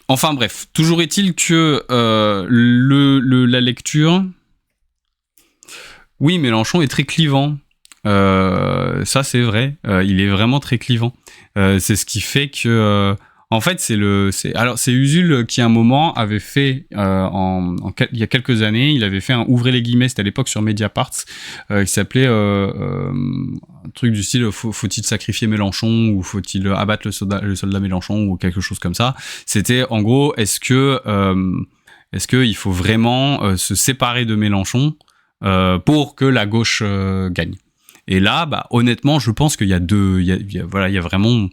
Enfin bref, toujours est-il que la lecture... Oui, Mélenchon est très clivant. Ça, c'est vrai. Il est vraiment très clivant. C'est ce qui fait que... en fait, c'est Usul qui, à un moment, avait fait, il y a quelques années, il avait fait un ouvrez les guillemets, c'était à l'époque sur Mediapart, qui s'appelait un truc du style faut-il sacrifier Mélenchon ou faut-il abattre le soldat Mélenchon ou quelque chose comme ça. C'était en gros, est-ce que il faut vraiment se séparer de Mélenchon pour que la gauche gagne. Et là, bah, honnêtement, je pense qu'il y a vraiment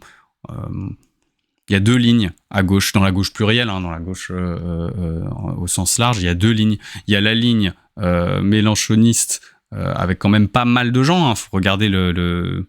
il y a deux lignes à gauche, dans la gauche plurielle, hein, dans la gauche au sens large, il y a deux lignes. Il y a la ligne mélenchoniste avec quand même pas mal de gens. Faut regarder le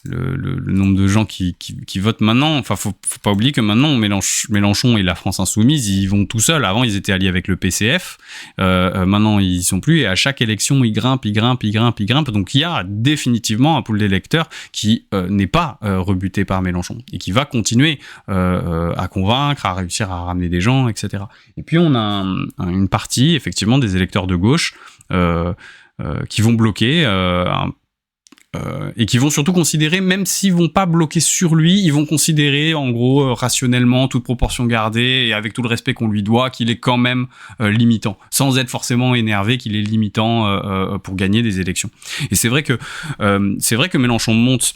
nombre de gens qui votent maintenant. Enfin, faut pas oublier que maintenant Mélenchon et la France Insoumise, ils vont tout seuls. Avant, ils étaient alliés avec le PCF. Maintenant, ils y sont plus. Et à chaque élection, ils grimpent. Donc, il y a définitivement un pool d'électeurs qui n'est pas rebuté par Mélenchon et qui va continuer à convaincre, à réussir à ramener des gens, etc. Et puis, on a une partie, effectivement, des électeurs de gauche qui vont bloquer et qui vont surtout considérer, même s'ils vont pas bloquer sur lui, ils vont considérer en gros rationnellement, toute proportion gardée et avec tout le respect qu'on lui doit, qu'il est quand même limitant, sans être forcément énervé qu'il est limitant pour gagner des élections. Et c'est vrai que Mélenchon monte.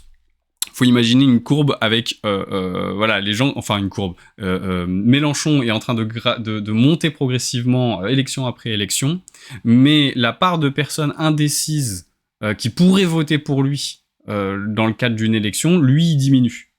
Faut imaginer une courbe avec voilà, les gens, enfin une courbe. Mélenchon est en train de monter progressivement élection après élection, mais la part de personnes indécises qui pourraient voter pour lui dans le cadre d'une élection, lui, il diminue.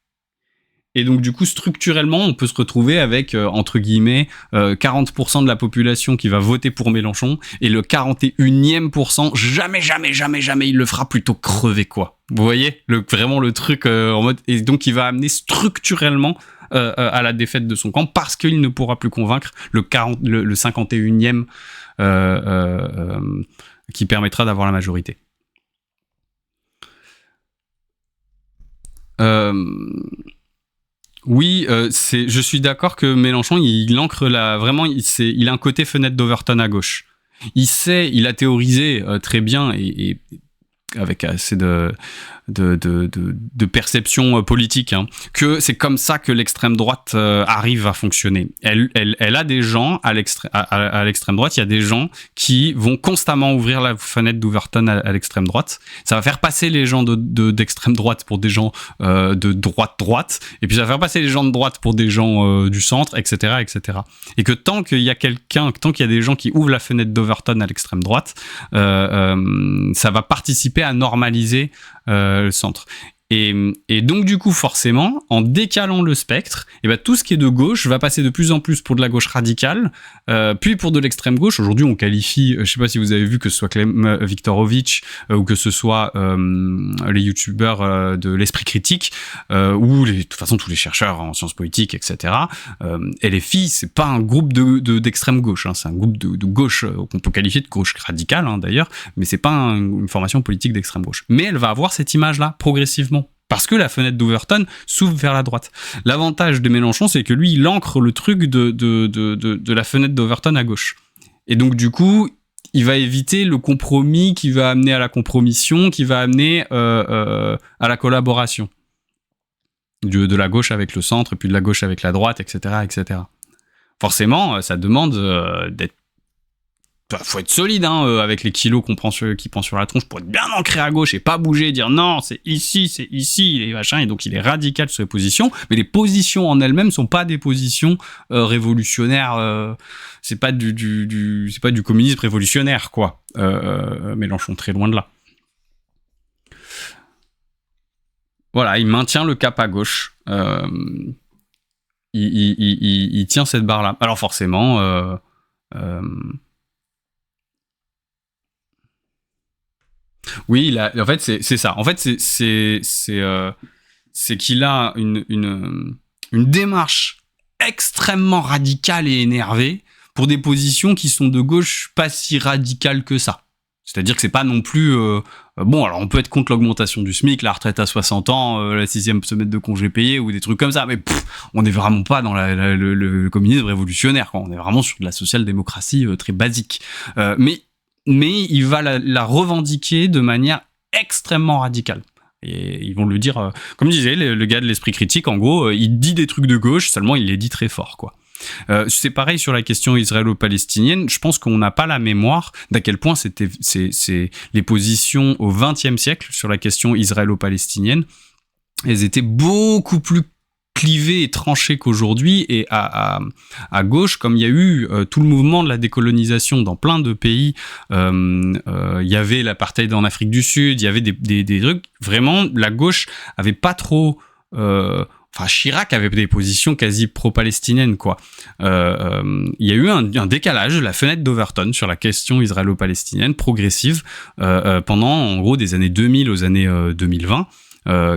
Et donc, du coup, structurellement, on peut se retrouver avec, entre guillemets, 40% de la population qui va voter pour Mélenchon, et le 41e%, jamais, il le fera plutôt crever, quoi. Vous voyez vraiment le truc en mode... Et donc, il va amener structurellement à la défaite de son camp, parce qu'il ne pourra plus convaincre le 51e qui permettra d'avoir la majorité. Oui, je suis d'accord que Mélenchon, il ancre vraiment, il a un côté fenêtre d'Overton à gauche. Il a théorisé très bien et avec assez de perception politique, hein, que c'est comme ça que l'extrême droite arrive à fonctionner. Elle a des gens à l'extrême droite, il y a des gens qui vont constamment ouvrir la fenêtre d'Overton à l'extrême droite. Ça va faire passer les gens d'extrême droite pour des gens de droite, et puis ça va faire passer les gens de droite pour des gens du centre, etc. Et que tant qu'il y a des gens qui ouvrent la fenêtre d'Overton à l'extrême droite, ça va participer à normaliser le centre. Et donc du coup forcément, en décalant le spectre, et ben tout ce qui est de gauche va passer de plus en plus pour de la gauche radicale, puis pour de l'extrême gauche. Aujourd'hui on qualifie, je sais pas si vous avez vu, que ce soit Clem Viktorovitch ou que ce soit les youtubeurs de l'esprit critique, ou de toute façon tous les chercheurs en sciences politiques, etc. LFI, c'est pas un groupe d'extrême gauche, hein, c'est un groupe de gauche qu'on peut qualifier de gauche radicale, hein, d'ailleurs, mais c'est pas une formation politique d'extrême gauche. Mais elle va avoir cette image-là progressivement, parce que la fenêtre d'Overton s'ouvre vers la droite. L'avantage de Mélenchon, c'est que lui, il ancre le truc de la fenêtre d'Overton à gauche. Et donc, du coup, il va éviter le compromis qui va amener à la compromission, qui va amener à la collaboration. De la gauche avec le centre, et puis de la gauche avec la droite, etc. Forcément, ça demande d'être... faut être solide, hein, avec les kilos qui prend sur la tronche, pour être bien ancré à gauche et pas bouger et dire non, c'est ici, et machin. Et donc il est radical sur les positions, mais les positions en elles-mêmes sont pas des positions révolutionnaires. C'est pas c'est pas du communisme révolutionnaire, quoi. Mélenchon, très loin de là. Voilà, il maintient le cap à gauche. Il tient cette barre-là. Alors forcément. Oui, en fait, c'est ça. En fait, c'est qu'il a une démarche extrêmement radicale et énervée pour des positions qui sont de gauche pas si radicales que ça. C'est-à-dire que c'est pas non plus... bon, alors on peut être contre l'augmentation du SMIC, la retraite à 60 ans, la 6e semaine de congé payé ou des trucs comme ça, mais on n'est vraiment pas dans le communisme révolutionnaire, quoi. On est vraiment sur de la social-démocratie très basique. Mais il va la revendiquer de manière extrêmement radicale. Et ils vont le dire, comme disait le gars de l'esprit critique, en gros, il dit des trucs de gauche, seulement il les dit très fort, quoi. C'est pareil sur la question israélo-palestinienne. Je pense qu'on n'a pas la mémoire d'à quel point c'est les positions au XXe siècle sur la question israélo-palestinienne. Elles étaient beaucoup plus clivées et tranchées qu'aujourd'hui, et à gauche, comme il y a eu tout le mouvement de la décolonisation dans plein de pays, il y avait l'apartheid en Afrique du Sud, il y avait des trucs, vraiment, la gauche avait pas trop... Enfin, Chirac avait des positions quasi pro-palestiniennes, quoi. Il y a eu un décalage de la fenêtre d'Overton sur la question israélo-palestinienne progressive pendant, en gros, des années 2000 aux années 2020,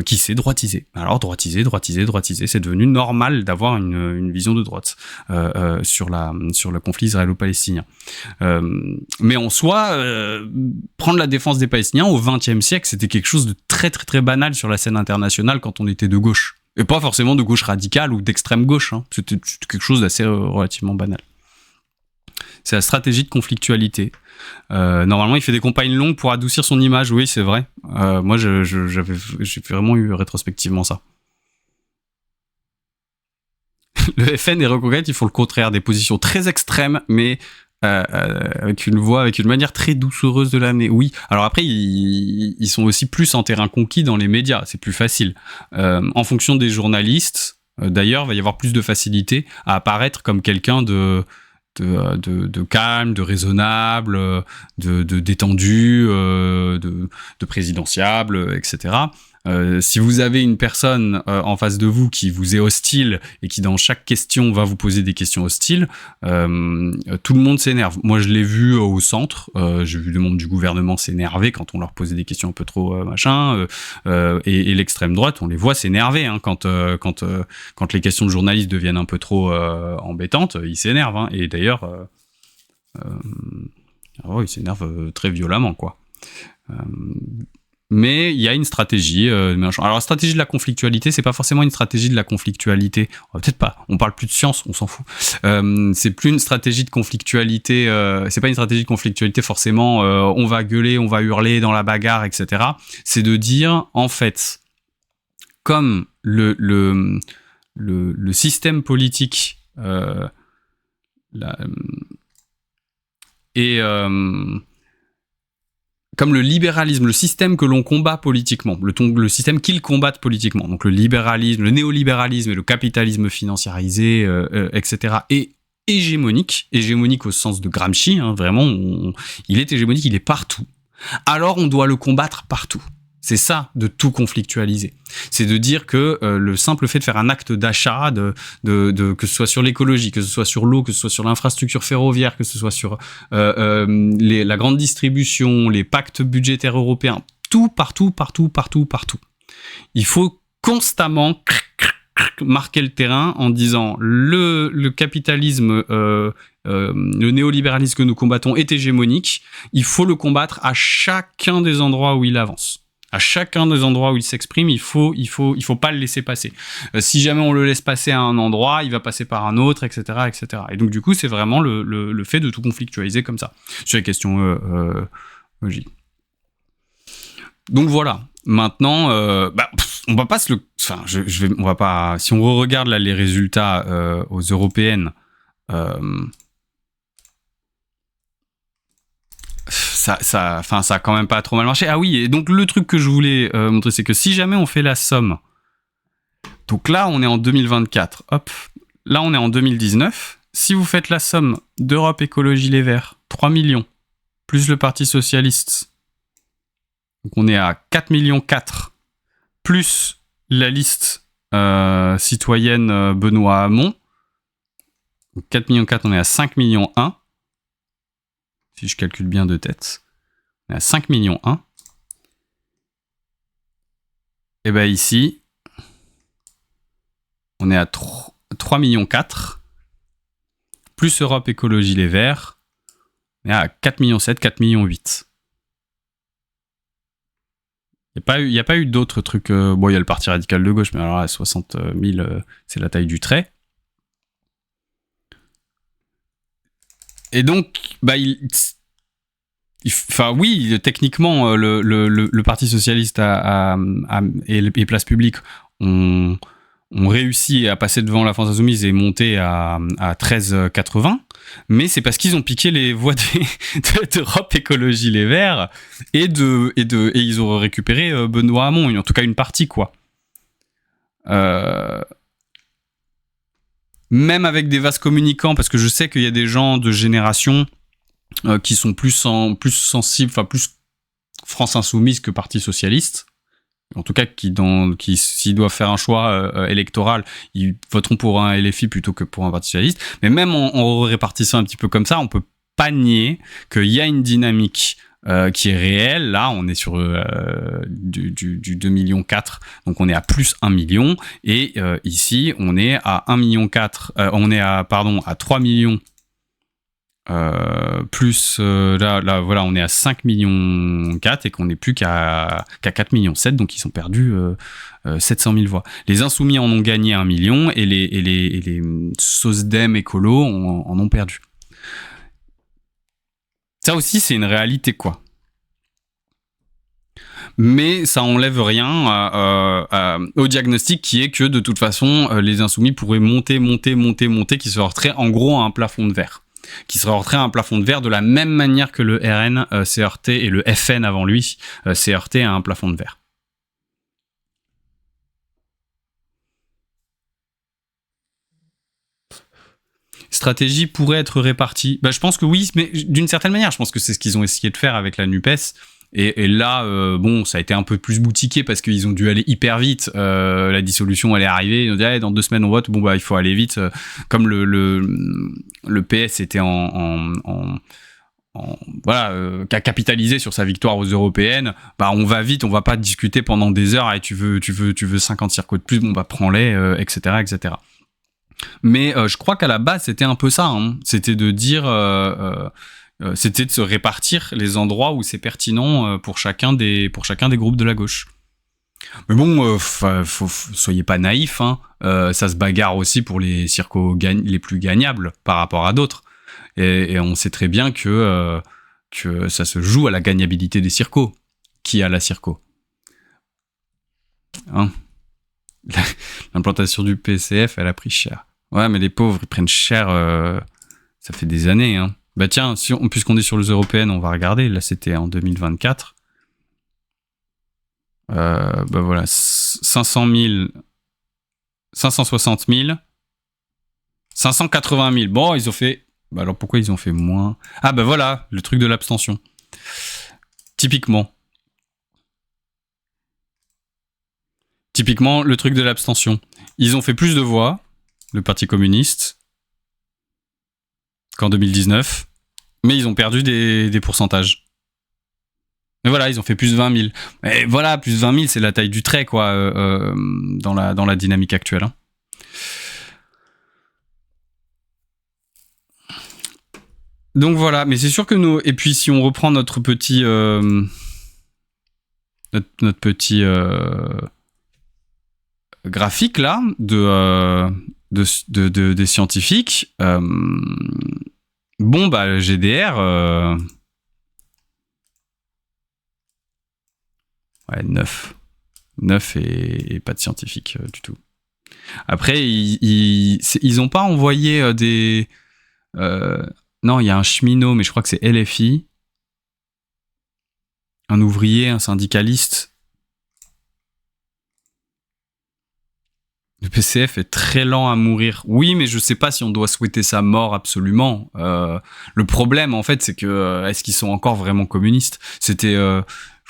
qui s'est droitisé. Alors, droitisé, c'est devenu normal d'avoir une vision de droite sur le conflit israélo-palestinien. Mais en soi, prendre la défense des Palestiniens au XXe siècle, c'était quelque chose de très, très, très banal sur la scène internationale quand on était de gauche. Et pas forcément de gauche radicale ou d'extrême gauche. Hein. C'était quelque chose d'assez relativement banal. C'est la stratégie de conflictualité. Normalement, il fait des campagnes longues pour adoucir son image. Oui, c'est vrai. Moi, j'ai vraiment eu rétrospectivement ça. Le FN et Reconquête, ils font le contraire. Des positions très extrêmes, mais avec une manière très doucereuse de l'amener. Oui. Alors après, ils sont aussi plus en terrain conquis dans les médias. C'est plus facile. En fonction des journalistes, d'ailleurs, il va y avoir plus de facilité à apparaître comme quelqu'un de calme, de raisonnable, de détendu, de présidentiable, etc. Si vous avez une personne en face de vous qui vous est hostile et qui dans chaque question va vous poser des questions hostiles, tout le monde s'énerve. Moi, je l'ai vu au centre. J'ai vu le monde du gouvernement s'énerver quand on leur posait des questions un peu trop et l'extrême droite, on les voit s'énerver hein, quand les questions de journalistes deviennent un peu trop embêtantes, ils s'énervent. Hein. Et d'ailleurs, ils s'énervent très violemment, quoi. Mais il y a une stratégie. Alors la stratégie de la conflictualité, c'est pas forcément une stratégie de la conflictualité. Peut-être pas. On parle plus de science, on s'en fout. C'est plus une stratégie de conflictualité. C'est pas une stratégie de conflictualité forcément. On va gueuler, on va hurler dans la bagarre, etc. C'est de dire en fait, comme le système politique comme le libéralisme, le système que l'on combat politiquement, le système qu'ils combattent politiquement, donc le libéralisme, le néolibéralisme et le capitalisme financiarisé, etc., est hégémonique au sens de Gramsci, hein, vraiment, il est hégémonique, il est partout. Alors on doit le combattre partout. C'est ça, de tout conflictualiser. C'est de dire que le simple fait de faire un acte d'achat, que ce soit sur l'écologie, que ce soit sur l'eau, que ce soit sur l'infrastructure ferroviaire, que ce soit sur la grande distribution, les pactes budgétaires européens, tout, partout. Il faut constamment marquer le terrain en disant le capitalisme, le néolibéralisme que nous combattons est hégémonique. Il faut le combattre à chacun des endroits où il avance. À chacun des endroits où il s'exprime, il faut pas le laisser passer. Si jamais on le laisse passer à un endroit, il va passer par un autre, etc., etc. Et donc du coup, c'est vraiment le fait de tout conflictualiser comme ça sur les questions logiques. Donc voilà. Maintenant, on va pas on va pas. Si on regarde là les résultats aux européennes. Ça a quand même pas trop mal marché. Ah oui, et donc le truc que je voulais montrer, c'est que si jamais on fait la somme, donc là on est en 2024, hop, là on est en 2019, si vous faites la somme d'Europe Écologie Les Verts, 3 millions, plus le Parti Socialiste, donc on est à 4 millions 4, plus la liste citoyenne Benoît Hamon, donc 4 millions 4, on est à 5 millions 1. Si je calcule bien de tête, on est à 5 millions 1. Et bien ici, on est à 3 millions 4. Plus Europe Écologie Les Verts, on est à 4 millions 7, 4 millions 8. Il n'y a pas eu d'autres trucs. Bon, il y a le Parti Radical de Gauche, mais alors là, 60 000, c'est la taille du trait. Et donc, oui, techniquement, le Parti Socialiste et les places publiques ont réussi à passer devant la France Insoumise et monter à 13,80, mais c'est parce qu'ils ont piqué les voix d'Europe Écologie Les Verts et ils ont récupéré Benoît Hamon, en tout cas une partie, quoi. Même avec des vases communicants, parce que je sais qu'il y a des gens de génération qui sont plus sensibles, plus France Insoumise que Parti Socialiste. en tout cas qui s'ils doivent faire un choix électoral, ils voteront pour un LFI plutôt que pour un parti socialiste. Mais même en répartissant un petit peu comme ça, on peut pas nier qu'il y a une dynamique qui est réelle. Là, on est sur du 2,4 millions, donc on est à plus 1 million. Et ici, on est à 1,4 million, on est à 3 millions. Plus là voilà, on est à 5 millions 4 et qu'on n'est plus qu'à 4 millions 7, donc ils ont perdu 700 000 voix. Les Insoumis en ont gagné 1 million et les SOSDEM écolos en ont perdu. Ça aussi, c'est une réalité, quoi. Mais ça enlève rien au diagnostic qui est que de toute façon, les Insoumis pourraient monter, qui se heurteraient en gros à un plafond de verre. Qui serait heurté à un plafond de verre de la même manière que le RN s'est heurté, et le FN avant lui s'est heurté à un plafond de verre. Stratégie pourrait être répartie. Je pense que oui, mais d'une certaine manière, je pense que c'est ce qu'ils ont essayé de faire avec la NUPES. Et là, ça a été un peu plus boutiqué parce qu'ils ont dû aller hyper vite. La dissolution, elle est arrivée. Ils ont dit, dans 2 semaines, on vote. Il faut aller vite. Comme le PS était qu'a capitalisé sur sa victoire aux européennes, on va vite, on va pas discuter pendant des heures. Et tu veux 50 circos de plus, prends-les, etc. Mais je crois qu'à la base, c'était un peu ça. C'était de dire... c'était de se répartir les endroits où c'est pertinent pour chacun des groupes de la gauche. Mais bon, soyez pas naïfs, ça se bagarre aussi pour les circos les plus gagnables par rapport à d'autres. Et on sait très bien que ça se joue à la gagnabilité des circos. Qui a la circo ? L'implantation du PCF, elle a pris cher. Ouais, mais les pauvres, ils prennent cher, ça fait des années, tiens, puisqu'on est sur les européennes, on va regarder. Là, c'était en 2024. Voilà, 500 000, 560 000, 580 000. Bon, ils ont fait... alors pourquoi ils ont fait moins ? Voilà, le truc de l'abstention. Typiquement, le truc de l'abstention. Ils ont fait plus de voix, le Parti communiste, qu'en 2019. Mais ils ont perdu des pourcentages. Mais voilà, ils ont fait plus de 20 000. Et voilà, plus de 20 000, c'est la taille du trait, quoi, dans la dynamique actuelle. Donc voilà, mais c'est sûr que nous... Et puis si on reprend notre petit... notre petit graphique, là, des scientifiques... le GDR... 9. 9 et pas de scientifique du tout. Après, ils ont pas envoyé des... non, il y a un cheminot, mais je crois que c'est LFI. Un ouvrier, un syndicaliste. Le PCF est très lent à mourir. Oui, mais je sais pas si on doit souhaiter sa mort absolument. Le problème, en fait, c'est que est-ce qu'ils sont encore vraiment communistes ? C'était, je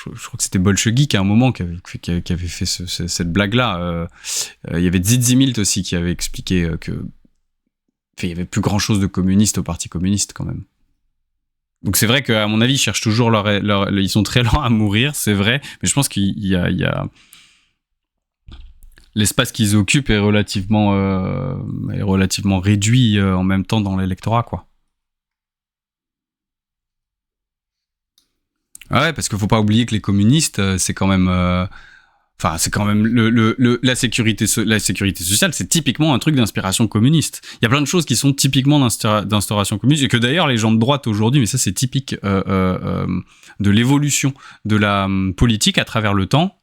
crois que c'était Bolchegeek à un moment qui avait fait cette blague-là. Il y avait Zizimilt aussi qui avait expliqué que il y avait plus grand-chose de communiste au Parti communiste quand même. Donc c'est vrai qu'à mon avis, ils cherchent toujours ils sont très lents à mourir, c'est vrai, mais je pense qu'il y a l'espace qu'ils occupent est relativement réduit en même temps dans l'électorat, quoi. Ouais, parce qu'il faut pas oublier que les communistes, c'est quand même... c'est quand même la sécurité sociale, c'est typiquement un truc d'inspiration communiste. Il y a plein de choses qui sont typiquement d'instauration communiste, et que d'ailleurs les gens de droite aujourd'hui, mais ça c'est typique de l'évolution de la politique à travers le temps.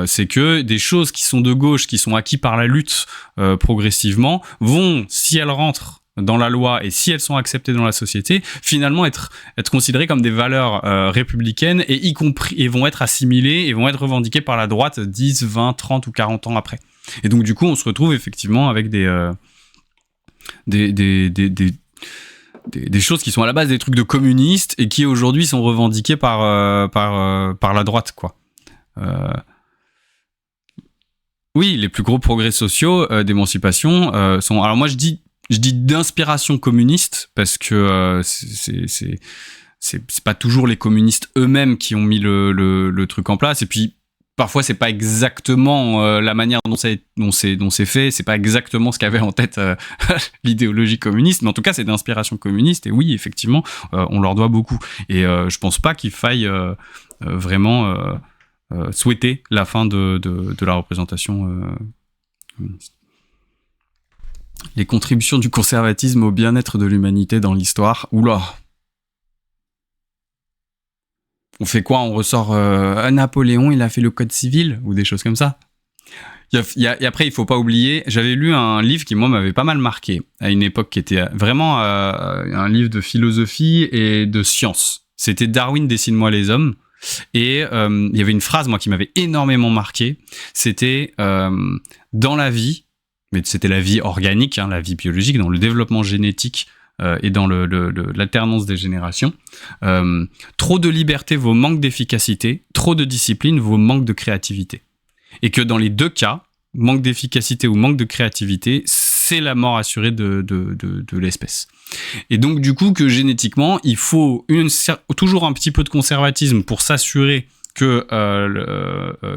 C'est que des choses qui sont de gauche, qui sont acquises par la lutte progressivement, vont, si elles rentrent dans la loi et si elles sont acceptées dans la société, finalement être considérées comme des valeurs républicaines et y compris et vont être assimilées et vont être revendiquées par la droite 10, 20, 30 ou 40 ans après. Et donc du coup, on se retrouve effectivement avec des choses qui sont à la base des trucs de communistes et qui aujourd'hui sont revendiquées par la droite, quoi. Oui, les plus gros progrès sociaux d'émancipation sont. Alors moi, je dis d'inspiration communiste parce que c'est pas toujours les communistes eux-mêmes qui ont mis le truc en place. Et puis parfois, c'est pas exactement la manière dont c'est fait. C'est pas exactement ce qu'avait en tête l'idéologie communiste. Mais en tout cas, c'est d'inspiration communiste. Et oui, effectivement, on leur doit beaucoup. Et je pense pas qu'il faille vraiment souhaiter la fin de la représentation communiste. Les contributions du conservatisme au bien-être de l'humanité dans l'histoire. Oula. On fait quoi? On ressort Napoléon, il a fait le code civil ou des choses comme ça. Et après, il faut pas oublier, j'avais lu un livre qui, moi, m'avait pas mal marqué à une époque qui était vraiment un livre de philosophie et de science. C'était Darwin, dessine-moi les hommes. Et il y avait une phrase, moi, qui m'avait énormément marqué. C'était dans la vie, mais c'était la vie organique, hein, la vie biologique, dans le développement génétique et dans l'alternance des générations. Trop de liberté vaut manque d'efficacité, trop de discipline vaut manque de créativité. Et que dans les deux cas, manque d'efficacité ou manque de créativité, c'est la mort assurée de l'espèce. Et donc du coup que génétiquement, il faut toujours un petit peu de conservatisme pour s'assurer que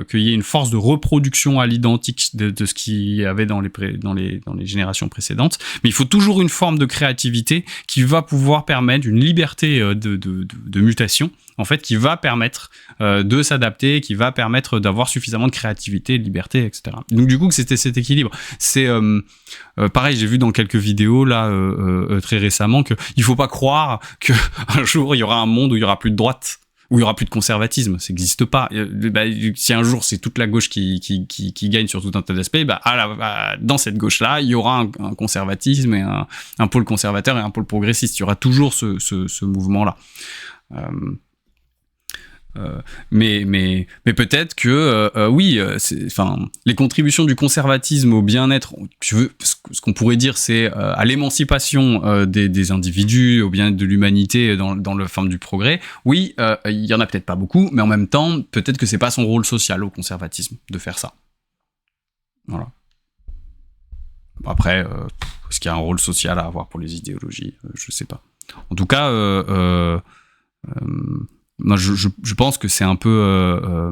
qu'il y ait une force de reproduction à l'identique de ce qu'il y avait dans les générations précédentes, mais il faut toujours une forme de créativité qui va pouvoir permettre une liberté de mutation, en fait, qui va permettre de s'adapter, qui va permettre d'avoir suffisamment de créativité, de liberté, etc. Donc du coup, c'était cet équilibre. C'est pareil, j'ai vu dans quelques vidéos là très récemment que il faut pas croire que un jour il y aura un monde où il y aura plus de droite, où il y aura plus de conservatisme. Ça n'existe pas. Si un jour c'est toute la gauche qui gagne sur tout un tas d'aspects, dans cette gauche-là, il y aura un conservatisme et un pôle conservateur et un pôle progressiste. Il y aura toujours ce mouvement-là. Mais peut-être que oui, les contributions du conservatisme au bien-être, ce qu'on pourrait dire, c'est à l'émancipation des individus, au bien-être de l'humanité dans le forme du progrès. Oui, il y en a peut-être pas beaucoup, mais en même temps, peut-être que c'est pas son rôle social au conservatisme de faire ça. Voilà. Après, est-ce qu'il y a un rôle social à avoir pour les idéologies? Je sais pas. En tout cas, moi, je pense que c'est un peu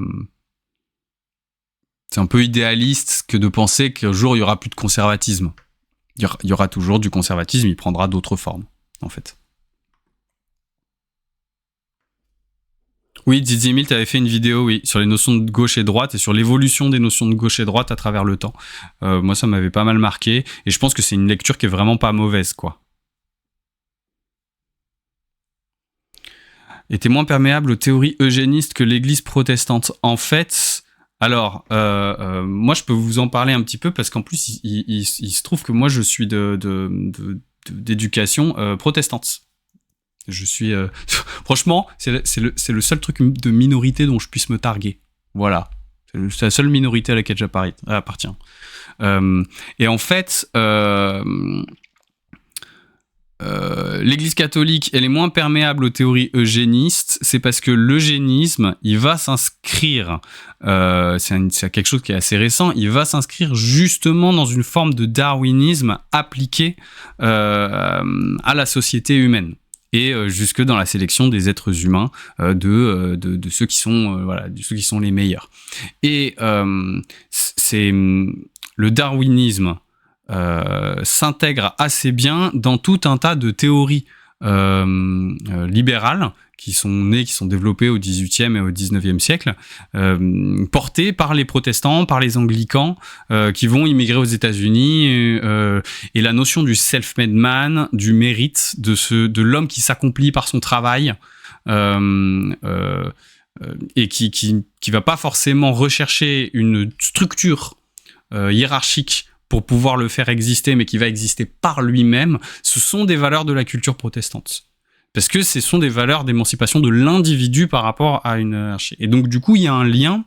idéaliste que de penser qu'un jour il y aura plus de conservatisme. Il y aura toujours du conservatisme, il prendra d'autres formes, en fait. Oui, Didier Milt avait fait une vidéo, oui, sur les notions de gauche et droite et sur l'évolution des notions de gauche et droite à travers le temps. Moi, ça m'avait pas mal marqué et je pense que c'est une lecture qui est vraiment pas mauvaise, quoi. Était moins perméable aux théories eugénistes que l'Église protestante. En fait, alors, moi, je peux vous en parler un petit peu parce qu'en plus, il se trouve que moi, je suis d'éducation protestante. Je suis, franchement, c'est le seul truc de minorité dont je puisse me targuer. Voilà, c'est la seule minorité à laquelle j'appartiens. Et en fait. L'Église catholique, elle est moins perméable aux théories eugénistes, c'est parce que l'eugénisme, il va s'inscrire, c'est quelque chose qui est assez récent, il va s'inscrire justement dans une forme de darwinisme appliqué à la société humaine et jusque dans la sélection des êtres humains de ceux qui sont de ceux qui sont les meilleurs. Et c'est le darwinisme s'intègre assez bien dans tout un tas de théories libérales qui sont développées au XVIIIe et au XIXe siècle, portées par les protestants, par les anglicans, qui vont immigrer aux États-Unis, et la notion du self-made man, du mérite, de l'homme qui s'accomplit par son travail, et qui va pas forcément rechercher une structure hiérarchique pour pouvoir le faire exister, mais qui va exister par lui-même, ce sont des valeurs de la culture protestante. Parce que ce sont des valeurs d'émancipation de l'individu par rapport à une hiérarchie. Et donc, du coup, il y a un lien.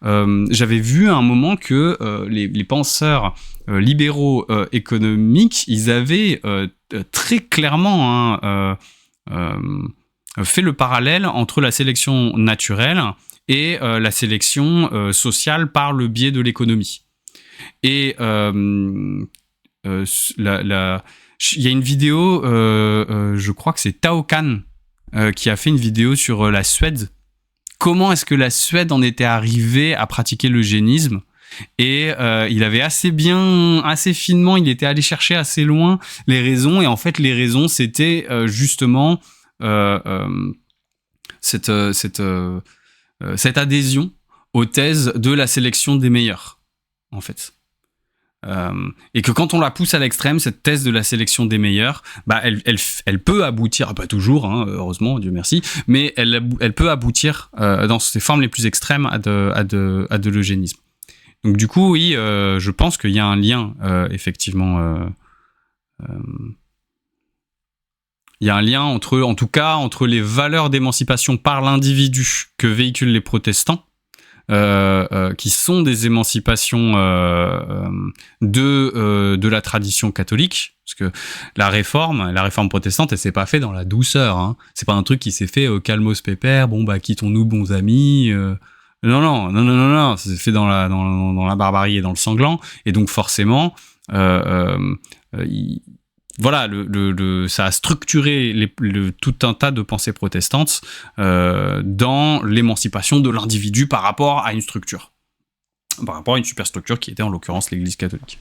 J'avais vu à un moment que les penseurs libéraux économiques, ils avaient très clairement fait le parallèle entre la sélection naturelle et la sélection sociale par le biais de l'économie. Et il y a une vidéo, je crois que c'est Tao Kan qui a fait une vidéo sur la Suède. Comment est-ce que la Suède en était arrivée à pratiquer l'eugénisme? Et il avait assez finement, il était allé chercher assez loin les raisons. Et en fait, les raisons, c'était justement cette adhésion aux thèses de la sélection des meilleurs, en fait. Et que quand on la pousse à l'extrême, cette thèse de la sélection des meilleurs, bah elle peut aboutir, pas toujours, hein, heureusement, Dieu merci, mais elle peut aboutir dans ses formes les plus extrêmes à de l'eugénisme. Donc du coup, oui, je pense qu'il y a un lien, effectivement. Il y a un lien entre les valeurs d'émancipation par l'individu que véhiculent les protestants, qui sont des émancipations de la tradition catholique, parce que la réforme protestante, elle s'est pas fait dans la douceur, hein. C'est pas un truc qui s'est fait au calmos pépère, bon bah quittons-nous bons amis. Non, ça s'est fait dans la barbarie et dans le sanglant, et donc forcément, voilà, ça a structuré tout un tas de pensées protestantes dans l'émancipation de l'individu par rapport à une structure, par rapport à une superstructure qui était en l'occurrence l'Église catholique.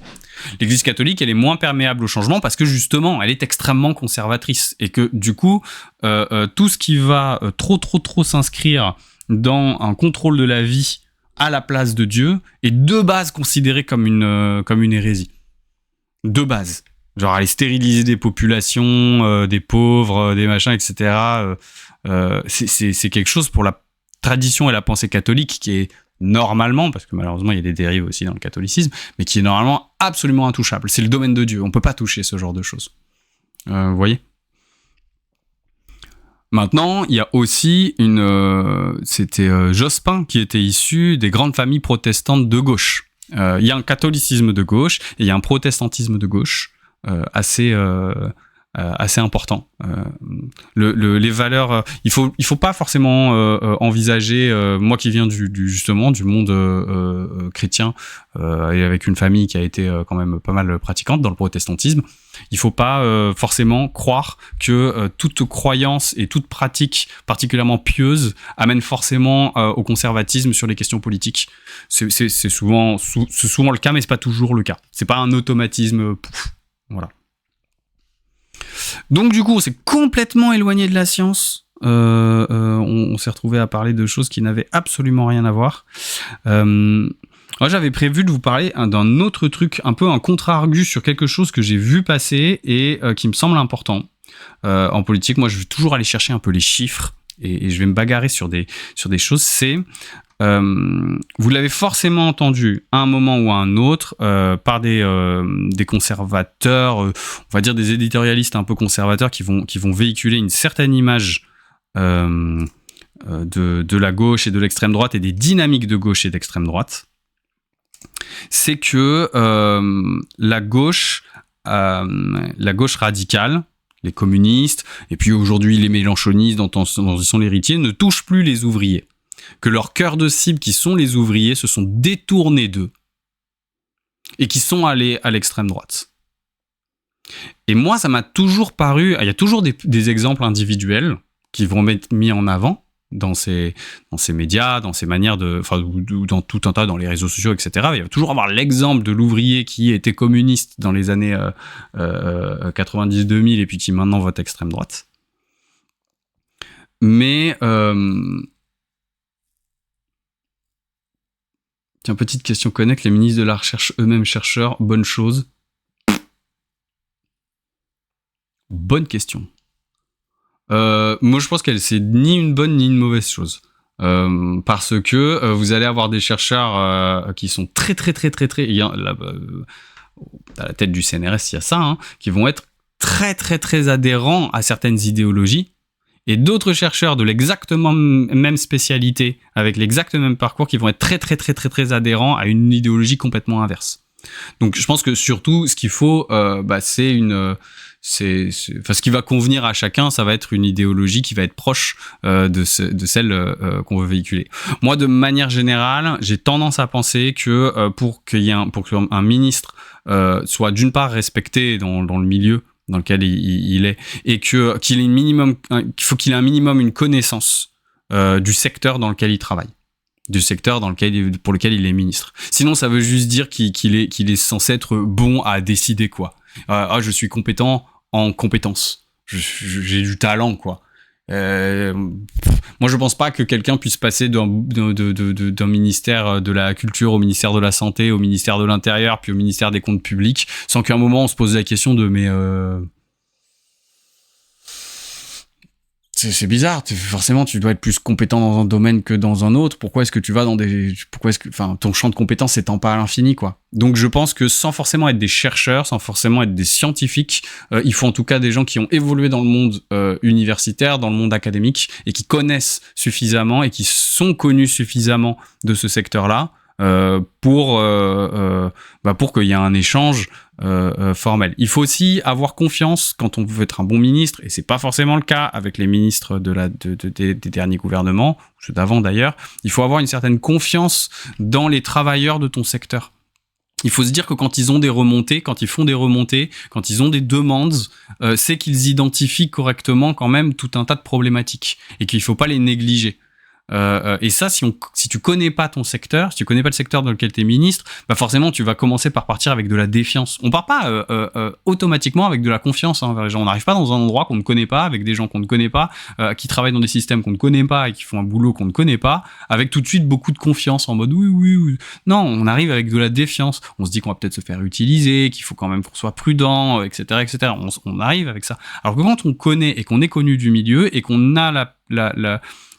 L'Église catholique, elle est moins perméable au changement parce que justement, elle est extrêmement conservatrice et que du coup, tout ce qui va trop s'inscrire dans un contrôle de la vie à la place de Dieu est de base considéré comme une hérésie. De base. Genre aller stériliser des populations, des pauvres, des machins, etc. C'est quelque chose pour la tradition et la pensée catholique qui est normalement, parce que malheureusement il y a des dérives aussi dans le catholicisme, mais qui est normalement absolument intouchable. C'est le domaine de Dieu, on peut pas toucher ce genre de choses. Vous voyez ? Maintenant, il y a aussi c'était Jospin qui était issu des grandes familles protestantes de gauche. Il y a un catholicisme de gauche et il y a un protestantisme de gauche. Assez important. Les valeurs, il faut pas forcément envisager, moi qui viens justement du monde chrétien et avec une famille qui a été quand même pas mal pratiquante dans le protestantisme, il faut pas forcément croire que toute croyance et toute pratique particulièrement pieuse amène forcément au conservatisme sur les questions politiques. C'est souvent le cas, mais c'est pas toujours le cas. C'est pas un automatisme. Voilà. Donc du coup, on s'est complètement éloigné de la science. On s'est retrouvé à parler de choses qui n'avaient absolument rien à voir. Moi, j'avais prévu de vous parler d'un autre truc, un peu un contre-argu sur quelque chose que j'ai vu passer et qui me semble important. En politique, moi, je vais toujours aller chercher un peu les chiffres et je vais me bagarrer sur des choses. C'est vous l'avez forcément entendu à un moment ou à un autre par des conservateurs, on va dire des éditorialistes un peu conservateurs qui vont véhiculer une certaine image de la gauche et de l'extrême droite et des dynamiques de gauche et d'extrême droite. C'est que la gauche radicale, les communistes et puis aujourd'hui les mélenchonistes dont ils sont l'héritier ne touchent plus les ouvriers. Que leur cœur de cible, qui sont les ouvriers, se sont détournés d'eux et qui sont allés à l'extrême droite. Et moi, ça m'a toujours paru... Il y a toujours des exemples individuels qui vont être mis en avant dans ces médias, dans ces manières ou dans tout un tas, dans les réseaux sociaux, etc. Il va toujours avoir l'exemple de l'ouvrier qui était communiste dans les années 90-2000 et puis qui maintenant vote extrême droite. Mais... Tiens, petite question connecte, les ministres de la Recherche eux-mêmes chercheurs, bonne chose. Bonne question. Moi, je pense qu'elle c'est ni une bonne ni une mauvaise chose. Parce que vous allez avoir des chercheurs qui sont très... à la tête du CNRS, il y a ça, hein, qui vont être très adhérents à certaines idéologies. Et d'autres chercheurs de l'exactement même spécialité, avec l'exact même parcours, qui vont être très adhérents à une idéologie complètement inverse. Donc je pense que surtout, ce qu'il faut, c'est enfin, ce qui va convenir à chacun, ça va être une idéologie qui va être proche de celle qu'on veut véhiculer. Moi, de manière générale, j'ai tendance à penser que pour qu'un ministre soit d'une part respecté dans le milieu dans lequel il est, et qu'il ait qu'il faut qu'il ait un minimum une connaissance du secteur dans lequel il travaille, du secteur pour lequel il est ministre. Sinon, ça veut juste dire qu'il est censé être bon à décider quoi. Je suis compétent en compétences. J'ai du talent quoi. Moi, je pense pas que quelqu'un puisse passer d'un ministère de la culture au ministère de la santé, au ministère de l'intérieur, puis au ministère des comptes publics, sans qu'à un moment on se pose la question de c'est bizarre. Forcément, tu dois être plus compétent dans un domaine que dans un autre. Pourquoi est-ce que tu vas ton champ de compétences s'étend pas à l'infini, quoi. Donc, je pense que sans forcément être des chercheurs, sans forcément être des scientifiques, il faut en tout cas des gens qui ont évolué dans le monde universitaire, dans le monde académique, et qui connaissent suffisamment et qui sont connus suffisamment de ce secteur-là pour qu'il y ait un échange formel. Il faut aussi avoir confiance quand on veut être un bon ministre, et c'est pas forcément le cas avec les ministres des derniers gouvernements, ceux d'avant d'ailleurs. Il faut avoir une certaine confiance dans les travailleurs de ton secteur. Il faut se dire que quand ils ont des remontées, quand ils font des remontées, quand ils ont des demandes, c'est qu'ils identifient correctement quand même tout un tas de problématiques et qu'il faut pas les négliger. Et ça, si tu connais pas ton secteur, si tu connais pas le secteur dans lequel t'es ministre, bah forcément tu vas commencer par partir avec de la défiance. On part pas automatiquement avec de la confiance envers les gens. On n'arrive pas dans un endroit qu'on ne connaît pas, avec des gens qu'on ne connaît pas, qui travaillent dans des systèmes qu'on ne connaît pas et qui font un boulot qu'on ne connaît pas, avec tout de suite beaucoup de confiance en mode oui. Non, on arrive avec de la défiance. On se dit qu'on va peut-être se faire utiliser, qu'il faut quand même qu'on soit prudent, etc., etc. On arrive avec ça. Alors que quand on connaît et qu'on est connu du milieu et qu'on a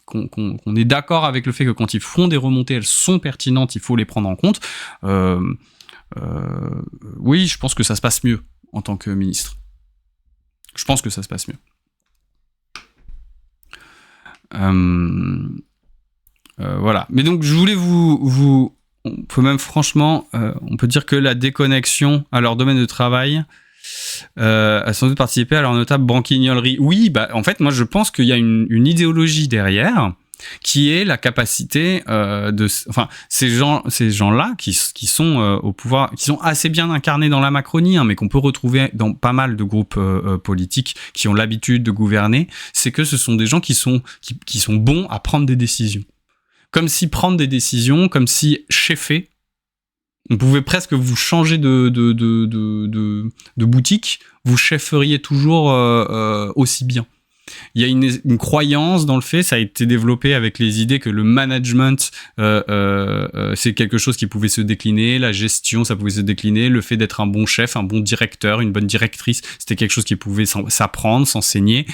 qu'on est d'accord avec le fait que quand ils font des remontées, elles sont pertinentes, il faut les prendre en compte. Oui, je pense que ça se passe mieux en tant que ministre. Je pense que ça se passe mieux. Voilà. Mais donc, je voulais on peut même franchement, on peut dire que la déconnexion à leur domaine de travail a sans doute participé à leur notable branquignolerie. Oui, en fait, moi, je pense qu'il y a une idéologie derrière qui est la capacité ces gens-là qui sont au pouvoir, qui sont assez bien incarnés dans la Macronie, mais qu'on peut retrouver dans pas mal de groupes politiques qui ont l'habitude de gouverner, c'est que ce sont des gens qui sont bons à prendre des décisions. Comme si prendre des décisions, comme si cheffer, on pouvait presque vous changer de boutique, vous chefferiez toujours aussi bien. Il y a une croyance dans le fait, ça a été développé avec les idées que le management, c'est quelque chose qui pouvait se décliner, la gestion, ça pouvait se décliner, le fait d'être un bon chef, un bon directeur, une bonne directrice, c'était quelque chose qui pouvait s'apprendre, s'enseigner,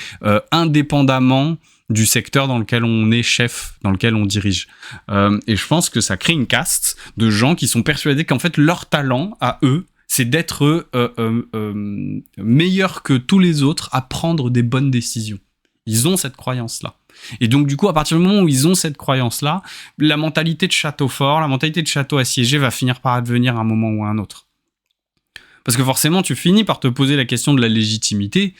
indépendamment du secteur dans lequel on est chef, dans lequel on dirige. Et je pense que ça crée une caste de gens qui sont persuadés qu'en fait, leur talent à eux, c'est d'être meilleurs que tous les autres à prendre des bonnes décisions. Ils ont cette croyance-là. Et donc, du coup, à partir du moment où ils ont cette croyance-là, la mentalité de château fort, la mentalité de château assiégé va finir par advenir à un moment ou à un autre. Parce que forcément, tu finis par te poser la question de la légitimité.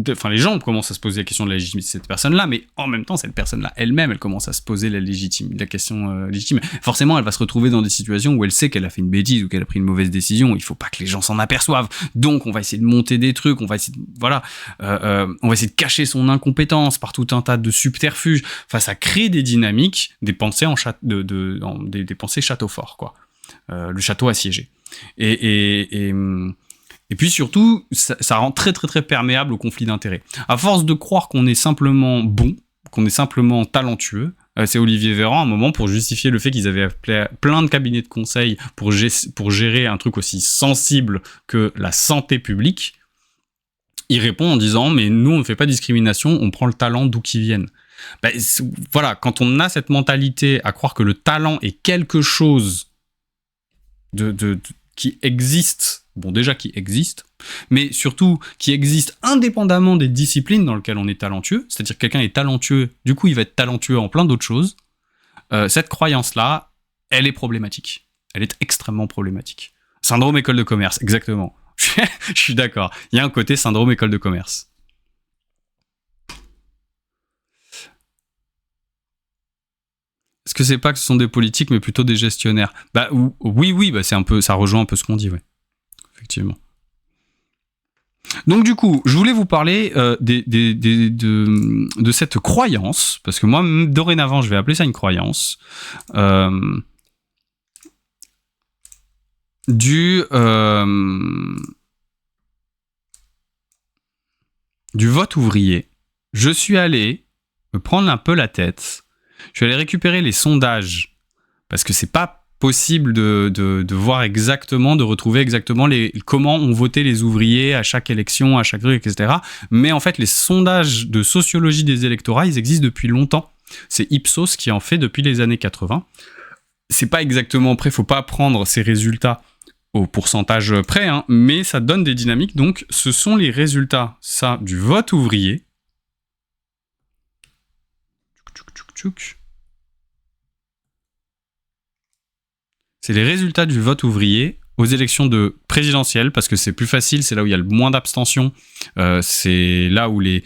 Enfin, les gens commencent à se poser la question de la légitimité de cette personne-là, mais en même temps, cette personne-là elle-même, elle commence à se poser la question légitime. Forcément, elle va se retrouver dans des situations où elle sait qu'elle a fait une bêtise ou qu'elle a pris une mauvaise décision. Il faut pas que les gens s'en aperçoivent. Donc, on va essayer de monter des trucs, on va essayer de cacher son incompétence par tout un tas de subterfuges. Enfin, ça crée des dynamiques, des pensées des pensées château fort, quoi. Le château assiégé. Et puis surtout, ça rend très très très perméable au conflit d'intérêts. À force de croire qu'on est simplement bon, qu'on est simplement talentueux, c'est Olivier Véran, à un moment, pour justifier le fait qu'ils avaient appelé plein de cabinets de conseil pour gérer un truc aussi sensible que la santé publique, il répond en disant « Mais nous, on ne fait pas de discrimination, on prend le talent d'où qu'il vienne. » Voilà, quand on a cette mentalité à croire que le talent est quelque chose qui existe, qui existe, mais surtout qui existe indépendamment des disciplines dans lesquelles on est talentueux, c'est-à-dire que quelqu'un est talentueux, du coup il va être talentueux en plein d'autres choses, cette croyance-là, elle est problématique. Elle est extrêmement problématique. Syndrome école de commerce, exactement. Je suis d'accord. Il y a un côté syndrome école de commerce. Est-ce que c'est pas que ce sont des politiques, mais plutôt des gestionnaires? Bah oui, bah c'est un peu, ça rejoint un peu ce qu'on dit, ouais. Effectivement. Donc du coup, je voulais vous parler de cette croyance, parce que moi, dorénavant, je vais appeler ça une croyance, du vote ouvrier. Je suis allé me prendre un peu la tête. Je suis allé récupérer les sondages, parce que c'est pas possible de voir exactement, de retrouver exactement comment ont voté les ouvriers à chaque élection, à chaque truc, etc. Mais en fait, les sondages de sociologie des électorats, ils existent depuis longtemps. C'est Ipsos qui en fait depuis les années 80. C'est pas exactement prêt, faut pas prendre ces résultats au pourcentage près, hein, mais ça donne des dynamiques. Donc, ce sont les résultats, ça, du vote ouvrier. C'est les résultats du vote ouvrier aux élections de présidentielles, parce que c'est plus facile, c'est là où il y a le moins d'abstention, c'est là où les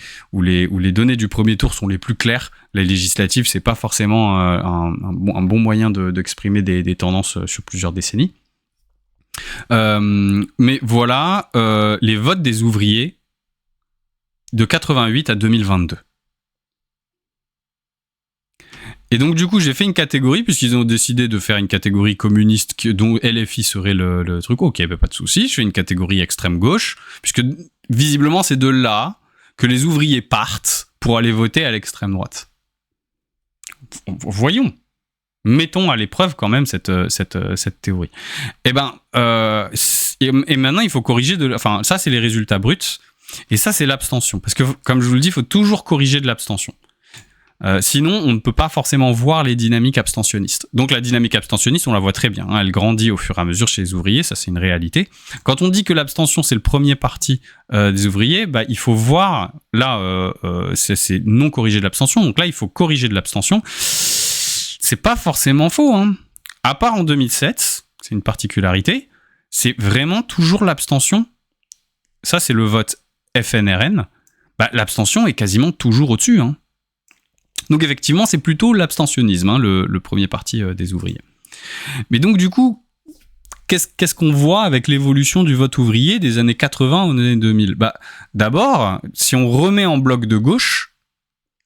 données du premier tour sont les plus claires. Les législatives, c'est pas forcément un bon moyen d'exprimer des tendances sur plusieurs décennies. Mais voilà les votes des ouvriers de 88 à 2022. Et donc du coup j'ai fait une catégorie, puisqu'ils ont décidé de faire une catégorie communiste dont LFI serait le truc. Ok, bah pas de souci, je fais une catégorie extrême gauche, puisque visiblement c'est de là que les ouvriers partent pour aller voter à l'extrême droite. Voyons, mettons à l'épreuve quand même cette théorie. Et maintenant il faut corriger enfin ça c'est les résultats bruts, et ça c'est l'abstention, parce que comme je vous le dis, il faut toujours corriger de l'abstention. Sinon, on ne peut pas forcément voir les dynamiques abstentionnistes. Donc la dynamique abstentionniste, on la voit très bien, hein, elle grandit au fur et à mesure chez les ouvriers, ça c'est une réalité. Quand on dit que l'abstention c'est le premier parti des ouvriers, bah, il faut voir, là c'est non corrigé de l'abstention, donc là il faut corriger de l'abstention. C'est pas forcément faux, hein. À part en 2007, c'est une particularité, c'est vraiment toujours l'abstention. Ça c'est le vote FNRN, bah, l'abstention est quasiment toujours au-dessus, hein. Donc effectivement, c'est plutôt l'abstentionnisme, hein, le premier parti des ouvriers. Mais donc du coup, qu'est-ce qu'on voit avec l'évolution du vote ouvrier des années 80 aux années 2000 ? Bah, d'abord, si on remet en bloc de gauche,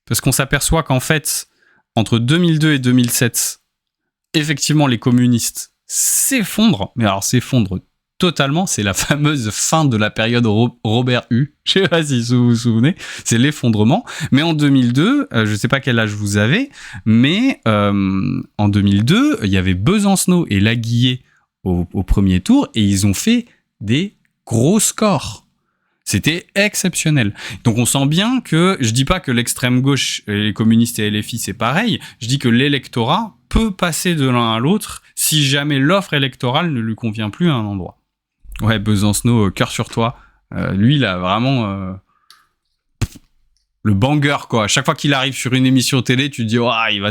parce qu'on s'aperçoit qu'en fait, entre 2002 et 2007, effectivement, les communistes s'effondrent, mais alors s'effondrent totalement, c'est la fameuse fin de la période Robert Hue. Je sais pas si vous vous souvenez, c'est l'effondrement. Mais en 2002, je sais pas quel âge vous avez, mais en 2002, il y avait Besancenot et Laguillet au premier tour, et ils ont fait des gros scores. C'était exceptionnel. Donc on sent bien que, je dis pas que l'extrême gauche, les communistes et LFI c'est pareil, je dis que l'électorat peut passer de l'un à l'autre si jamais l'offre électorale ne lui convient plus à un endroit. Ouais, Besancenot, cœur sur toi. Lui, il a vraiment le banger, quoi. À chaque fois qu'il arrive sur une émission télé, tu te dis, oh, il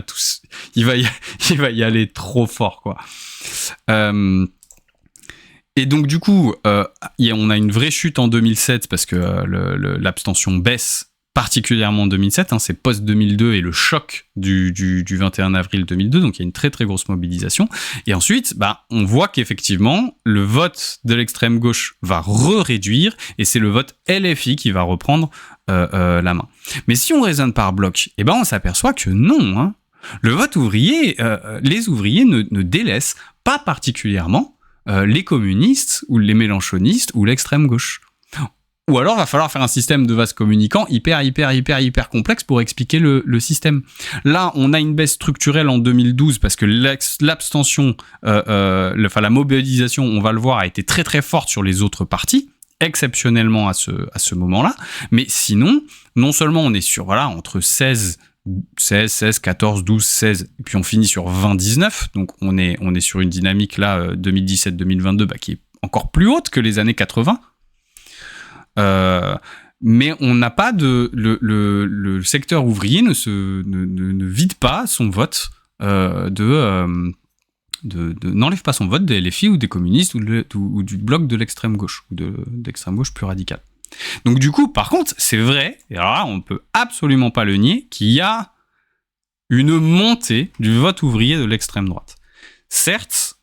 va y aller trop fort, quoi. Et donc, du coup, on a une vraie chute en 2007 parce que l'abstention baisse, particulièrement en 2007, hein, c'est post-2002 et le choc du 21 avril 2002, donc il y a une très très grosse mobilisation. Et ensuite, bah, on voit qu'effectivement, le vote de l'extrême gauche va réduire, et c'est le vote LFI qui va reprendre la main. Mais si on raisonne par bloc, eh ben on s'aperçoit que non, hein. Le vote ouvrier, les ouvriers ne délaissent pas particulièrement les communistes ou les mélenchonistes ou l'extrême gauche. Ou alors, va falloir faire un système de vases communicants hyper complexe pour expliquer le système. Là, on a une baisse structurelle en 2012 parce que l'abstention, la mobilisation, on va le voir, a été très très forte sur les autres partis, exceptionnellement à ce moment-là. Mais sinon, non seulement on est sur, voilà, entre 16, 14, 12, 16, et puis on finit sur 20, 19. Donc on est sur une dynamique là, 2017-2022, bah, qui est encore plus haute que les années 80. Mais on n'a pas le secteur ouvrier ne vide pas son vote de n'enlève pas son vote des LFI ou des communistes ou du bloc de l'extrême gauche ou d'extrême gauche plus radicale. Donc du coup, par contre, c'est vrai, et alors là, on peut absolument pas le nier, qu'il y a une montée du vote ouvrier de l'extrême droite. Certes,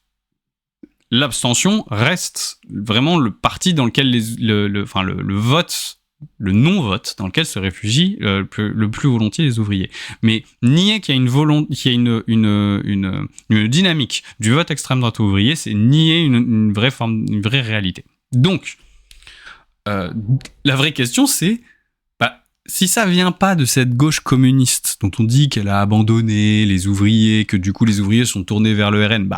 l'abstention reste vraiment le parti dans lequel le vote, le non-vote, dans lequel se réfugient le plus volontiers les ouvriers. Mais nier qu'il y a une dynamique du vote extrême droite ouvrier, c'est nier une vraie réalité. Donc, la vraie question, c'est si ça vient pas de cette gauche communiste dont on dit qu'elle a abandonné les ouvriers, que du coup les ouvriers sont tournés vers le RN,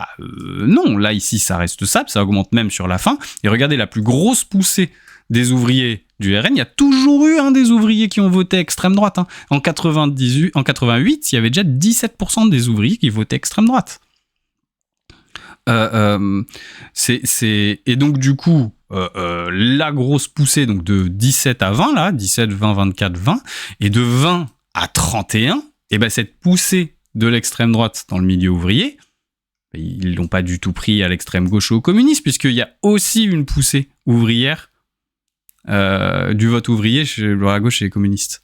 non, là ici ça reste ça augmente même sur la fin. Et regardez la plus grosse poussée des ouvriers du RN, il y a toujours eu des ouvriers qui ont voté extrême droite. En 88, il y avait déjà 17% des ouvriers qui votaient extrême droite. Et donc du coup, la grosse poussée donc de 17 à 20 là, 17, 20, 24, 20 et de 20 à 31, et cette poussée de l'extrême droite dans le milieu ouvrier, ils l'ont pas du tout pris à l'extrême gauche ou aux communistes, puisqu'il y a aussi une poussée ouvrière du vote ouvrier chez la gauche et les communistes.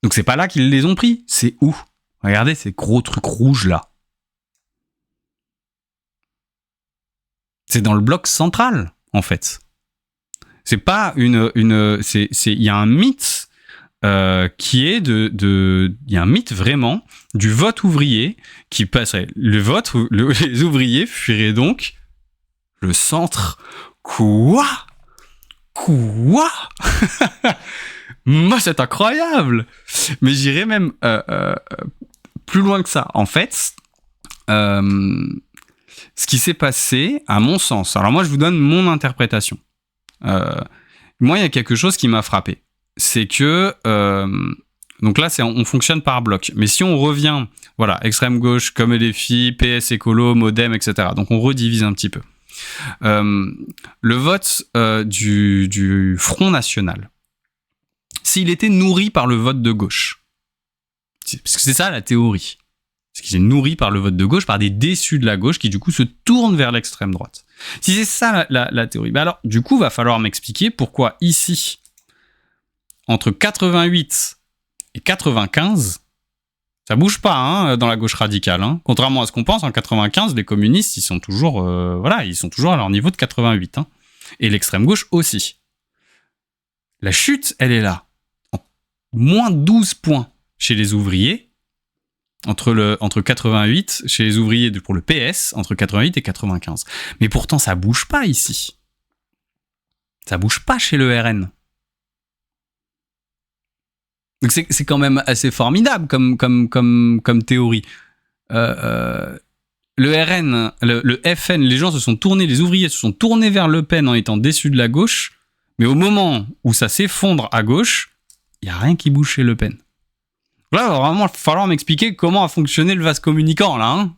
Donc c'est pas là qu'ils les ont pris, c'est où? Regardez ces gros trucs rouges là. C'est dans le bloc central, en fait. C'est pas il y a un mythe qui est il y a un mythe vraiment du vote ouvrier qui passerait. Les ouvriers fuiraient donc le centre. Quoi? Moi, c'est incroyable. Mais j'irais même plus loin que ça. En fait, ce qui s'est passé, à mon sens, alors moi je vous donne mon interprétation. Moi il y a quelque chose qui m'a frappé. C'est que, donc là on fonctionne par bloc. Mais si on revient, voilà, extrême gauche, comme LFI, PS écolo, Modem, etc. Donc on redivise un petit peu. Le vote du Front National, s'il était nourri par le vote de gauche, parce que c'est ça la théorie, c'est qu'il est nourri par le vote de gauche, par des déçus de la gauche qui du coup se tournent vers l'extrême droite. Si c'est ça la théorie, alors du coup va falloir m'expliquer pourquoi ici, entre 88 et 95, ça bouge pas dans la gauche radicale. Contrairement à ce qu'on pense, en 95, les communistes, ils sont toujours à leur niveau de 88. Et l'extrême gauche aussi. La chute, elle est là. Moins 12 points chez les ouvriers, entre 88, chez les ouvriers pour le PS, entre 88 et 95. Mais pourtant, ça bouge pas ici. Ça bouge pas chez le RN. Donc c'est quand même assez formidable comme théorie. Le RN, le FN, les gens les ouvriers se sont tournés vers Le Pen en étant déçus de la gauche, mais au moment où ça s'effondre à gauche, il n'y a rien qui bouge chez Le Pen. Là, il va vraiment falloir m'expliquer comment a fonctionné le vase communicant, là.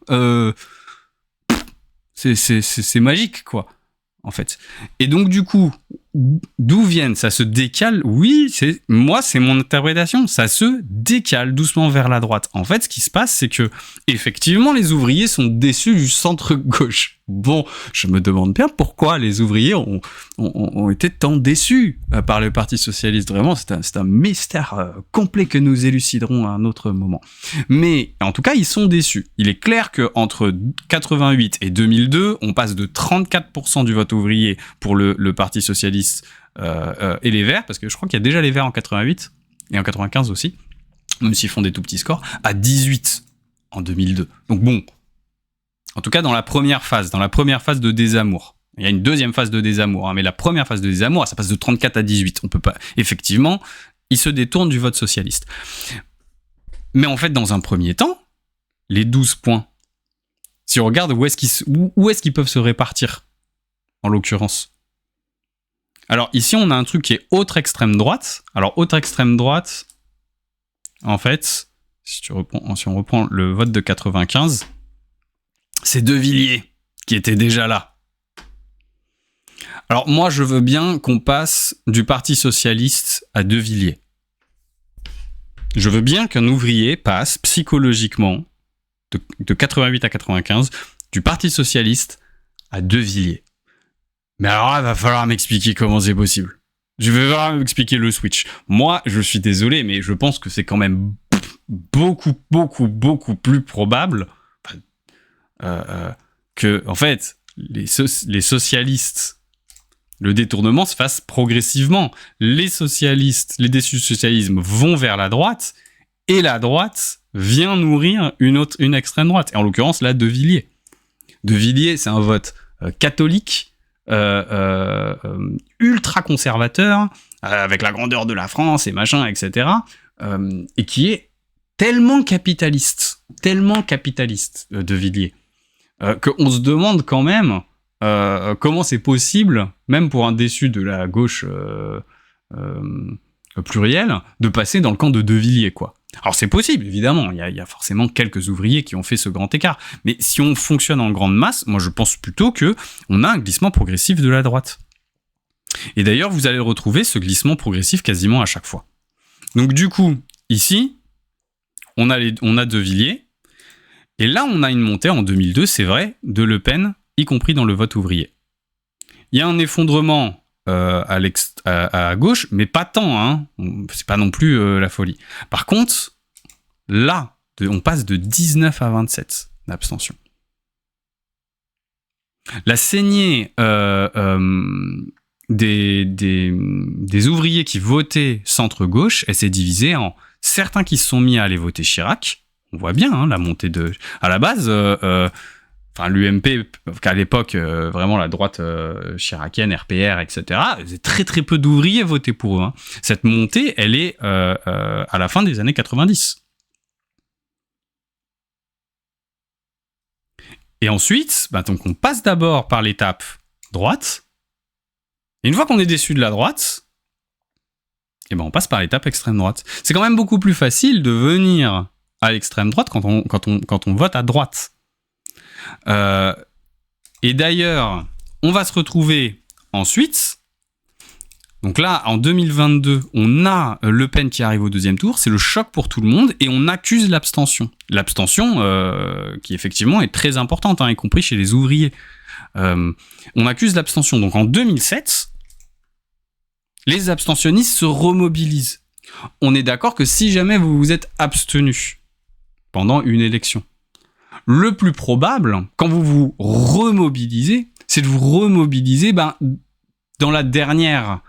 C'est magique, quoi, en fait. Et donc, du coup, d'où viennent? Ça se décale? Oui, c'est mon interprétation. Ça se décale doucement vers la droite. En fait, ce qui se passe, c'est que, effectivement, les ouvriers sont déçus du centre-gauche. Bon, je me demande bien pourquoi les ouvriers ont été tant déçus par le Parti Socialiste. Vraiment, c'est un mystère complet que nous éluciderons à un autre moment. Mais, en tout cas, ils sont déçus. Il est clair qu'entre 88 et 2002, on passe de 34% du vote ouvrier pour le Parti Socialiste et les Verts, parce que je crois qu'il y a déjà les Verts en 88 et en 95 aussi, même s'ils font des tout petits scores, à 18 en 2002. Donc bon, en tout cas dans la première phase de désamour. Il y a une deuxième phase de désamour, mais la première phase de désamour, ça passe de 34 à 18. On peut pas. Effectivement, ils se détournent du vote socialiste. Mais en fait, dans un premier temps, les 12 points, si on regarde où est-ce qu'ils peuvent se répartir, en l'occurrence. Alors ici, on a un truc qui est autre extrême droite. Alors autre extrême droite, en fait, si on reprend le vote de 95, c'est De Villiers qui était déjà là. Alors moi, je veux bien qu'on passe du Parti Socialiste à De Villiers. Je veux bien qu'un ouvrier passe psychologiquement de 88 à 95 du Parti Socialiste à De Villiers. Mais alors là, il va falloir m'expliquer comment c'est possible. Je vais falloir m'expliquer le switch. Moi, je suis désolé, mais je pense que c'est quand même beaucoup plus probable que, en fait, les socialistes, le détournement se fasse progressivement. Les socialistes, les déçus du socialisme vont vers la droite, et la droite vient nourrir une extrême droite. Et en l'occurrence, là, De Villiers. De Villiers, c'est un vote catholique, ultra conservateur, avec la grandeur de la France et machin, etc., et qui est tellement capitaliste, De Villiers, qu'on se demande quand même comment c'est possible, même pour un déçu de la gauche plurielle, de passer dans le camp de Villiers, quoi. Alors c'est possible, évidemment, il y a forcément quelques ouvriers qui ont fait ce grand écart, mais si on fonctionne en grande masse, moi je pense plutôt que on a un glissement progressif de la droite. Et d'ailleurs, vous allez retrouver ce glissement progressif quasiment à chaque fois. Donc du coup, ici, on a De Villiers, et là on a une montée en 2002, c'est vrai, de Le Pen, y compris dans le vote ouvrier. Il y a un effondrement à gauche, mais pas tant, hein. C'est pas non plus la folie. Par contre, là, on passe de 19 à 27 d'abstention. La saignée des ouvriers qui votaient centre-gauche, elle s'est divisée en certains qui se sont mis à aller voter Chirac. On voit bien hein, la montée de... À la base... l'UMP, qu'à l'époque, vraiment la droite chiracienne, RPR, etc., très peu d'ouvriers votaient pour eux. Hein. Cette montée, elle est à la fin des années 90. Et ensuite, donc on passe d'abord par l'étape droite. Et une fois qu'on est déçu de la droite, on passe par l'étape extrême droite. C'est quand même beaucoup plus facile de venir à l'extrême droite quand on vote à droite. Et d'ailleurs, on va se retrouver ensuite. Donc là, en 2022, on a Le Pen qui arrive au deuxième tour. C'est le choc pour tout le monde et on accuse l'abstention. L'abstention qui effectivement est très importante, y compris chez les ouvriers. On accuse l'abstention. Donc en 2007, les abstentionnistes se remobilisent. On est d'accord que si jamais vous vous êtes abstenu pendant une élection, le plus probable, quand vous vous remobilisez, c'est de vous remobiliser dans la dernière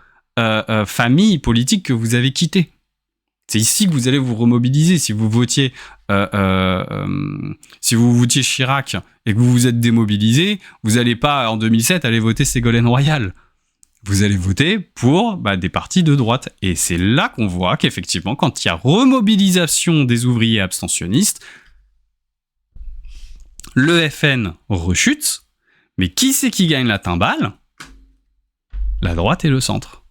famille politique que vous avez quittée. C'est ici que vous allez vous remobiliser. Si vous votiez Chirac et que vous vous êtes démobilisé, vous n'allez pas, en 2007, aller voter Ségolène Royal. Vous allez voter pour des partis de droite. Et c'est là qu'on voit qu'effectivement, quand il y a remobilisation des ouvriers abstentionnistes, le FN rechute, mais qui c'est qui gagne la timbale ? La droite et le centre.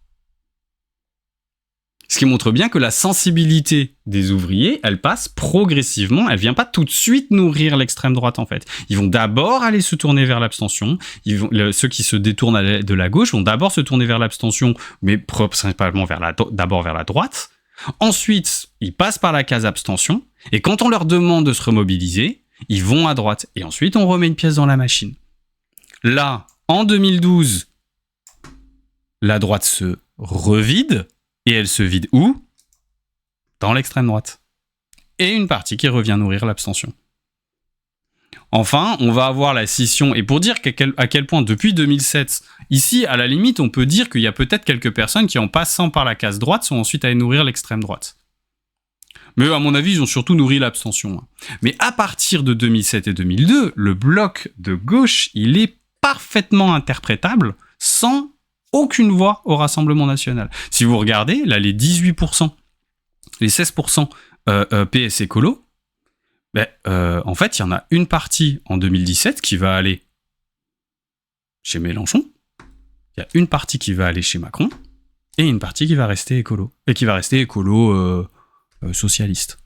Ce qui montre bien que la sensibilité des ouvriers, elle passe progressivement, elle vient pas tout de suite nourrir l'extrême droite en fait. Ils vont d'abord aller se tourner vers l'abstention, ceux qui se détournent de la gauche vont d'abord se tourner vers l'abstention, mais principalement d'abord vers la droite. Ensuite, ils passent par la case abstention, et quand on leur demande de se remobiliser, ils vont à droite. Et ensuite, on remet une pièce dans la machine. Là, en 2012, la droite se revide. Et elle se vide où ? Dans l'extrême droite. Et une partie qui revient nourrir l'abstention. Enfin, on va avoir la scission. Et pour dire à quel point, depuis 2007, ici, à la limite, on peut dire qu'il y a peut-être quelques personnes qui, en passant par la case droite, sont ensuite allées nourrir l'extrême droite. Mais à mon avis, ils ont surtout nourri l'abstention. Mais à partir de 2007 et 2002, le bloc de gauche, il est parfaitement interprétable sans aucune voix au Rassemblement national. Si vous regardez, là, les 18%, les 16% PS écolo, en fait, il y en a une partie en 2017 qui va aller chez Mélenchon, il y a une partie qui va aller chez Macron, et une partie qui va rester écolo. Et qui va rester écolo socialiste.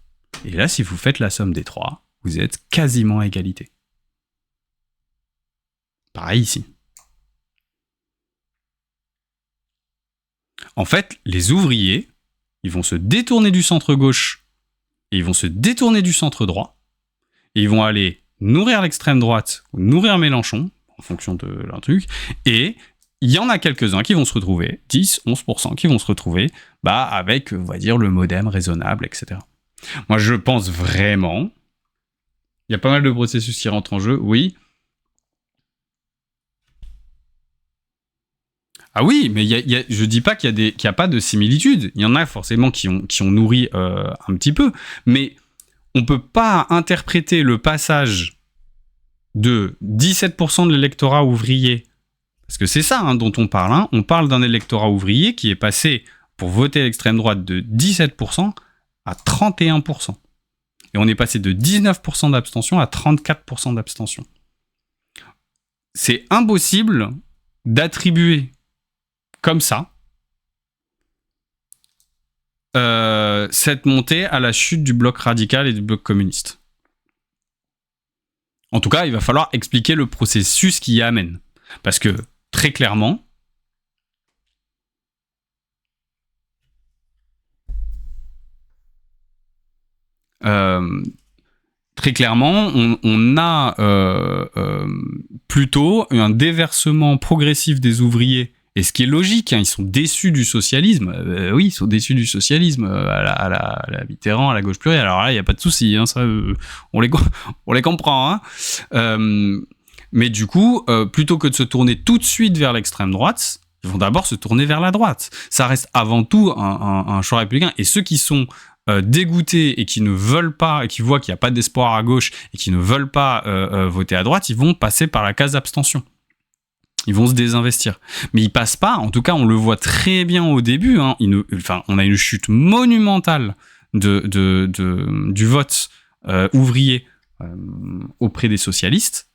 Et là, si vous faites la somme des trois, vous êtes quasiment à égalité. Pareil ici. En fait, les ouvriers, ils vont se détourner du centre-gauche et ils vont se détourner du centre-droit et ils vont aller nourrir l'extrême droite ou nourrir Mélenchon, en fonction de leur truc, et il y en a quelques-uns qui vont se retrouver, 10-11% qui vont se retrouver, avec, on va dire, le modem raisonnable, etc. Moi, je pense vraiment, il y a pas mal de processus qui rentrent en jeu, oui. Ah oui, mais je dis pas qu'il y a pas de similitude. Il y en a forcément qui ont nourri un petit peu, mais on peut pas interpréter le passage de 17% de l'électorat ouvrier, parce que c'est ça dont on parle. On parle d'un électorat ouvrier qui est passé pour voter l'extrême droite de 17% à 31%. Et on est passé de 19% d'abstention à 34% d'abstention. C'est impossible d'attribuer comme ça cette montée à la chute du bloc radical et du bloc communiste. En tout cas, il va falloir expliquer le processus qui y amène. Parce que, très clairement, on a plutôt un déversement progressif des ouvriers. Et ce qui est logique, ils sont déçus du socialisme. Oui, ils sont déçus du socialisme à la Mitterrand, à la gauche plurielle. Alors là, il n'y a pas de souci, ça, on les comprend. Mais du coup, plutôt que de se tourner tout de suite vers l'extrême droite, ils vont d'abord se tourner vers la droite. Ça reste avant tout un choix républicain. Et ceux qui sont dégoûtés et qui ne veulent pas, et qui voient qu'il n'y a pas d'espoir à gauche et qui ne veulent pas voter à droite, ils vont passer par la case abstention. Ils vont se désinvestir. Mais ils passent pas, en tout cas on le voit très bien au début, on a une chute monumentale du vote ouvrier auprès des socialistes,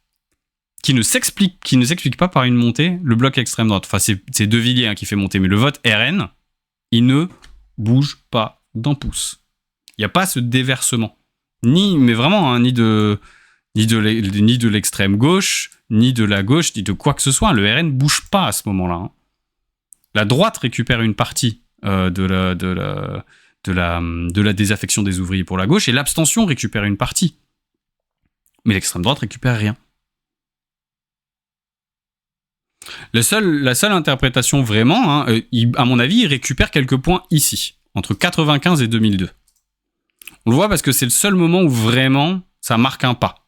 qui ne s'explique pas par une montée, le bloc extrême droite. Enfin, c'est De Villiers qui fait monter, mais le vote RN, il ne bouge pas d'un pouce. Il n'y a pas ce déversement. Ni de l'extrême gauche, ni de la gauche, ni de quoi que ce soit. Le RN bouge pas à ce moment-là. La droite récupère une partie de la désaffection des ouvriers pour la gauche, et l'abstention récupère une partie. Mais l'extrême droite récupère rien. La seule interprétation vraiment, à mon avis, il récupère quelques points ici, entre 95 et 2002. On le voit parce que c'est le seul moment où vraiment ça marque un pas.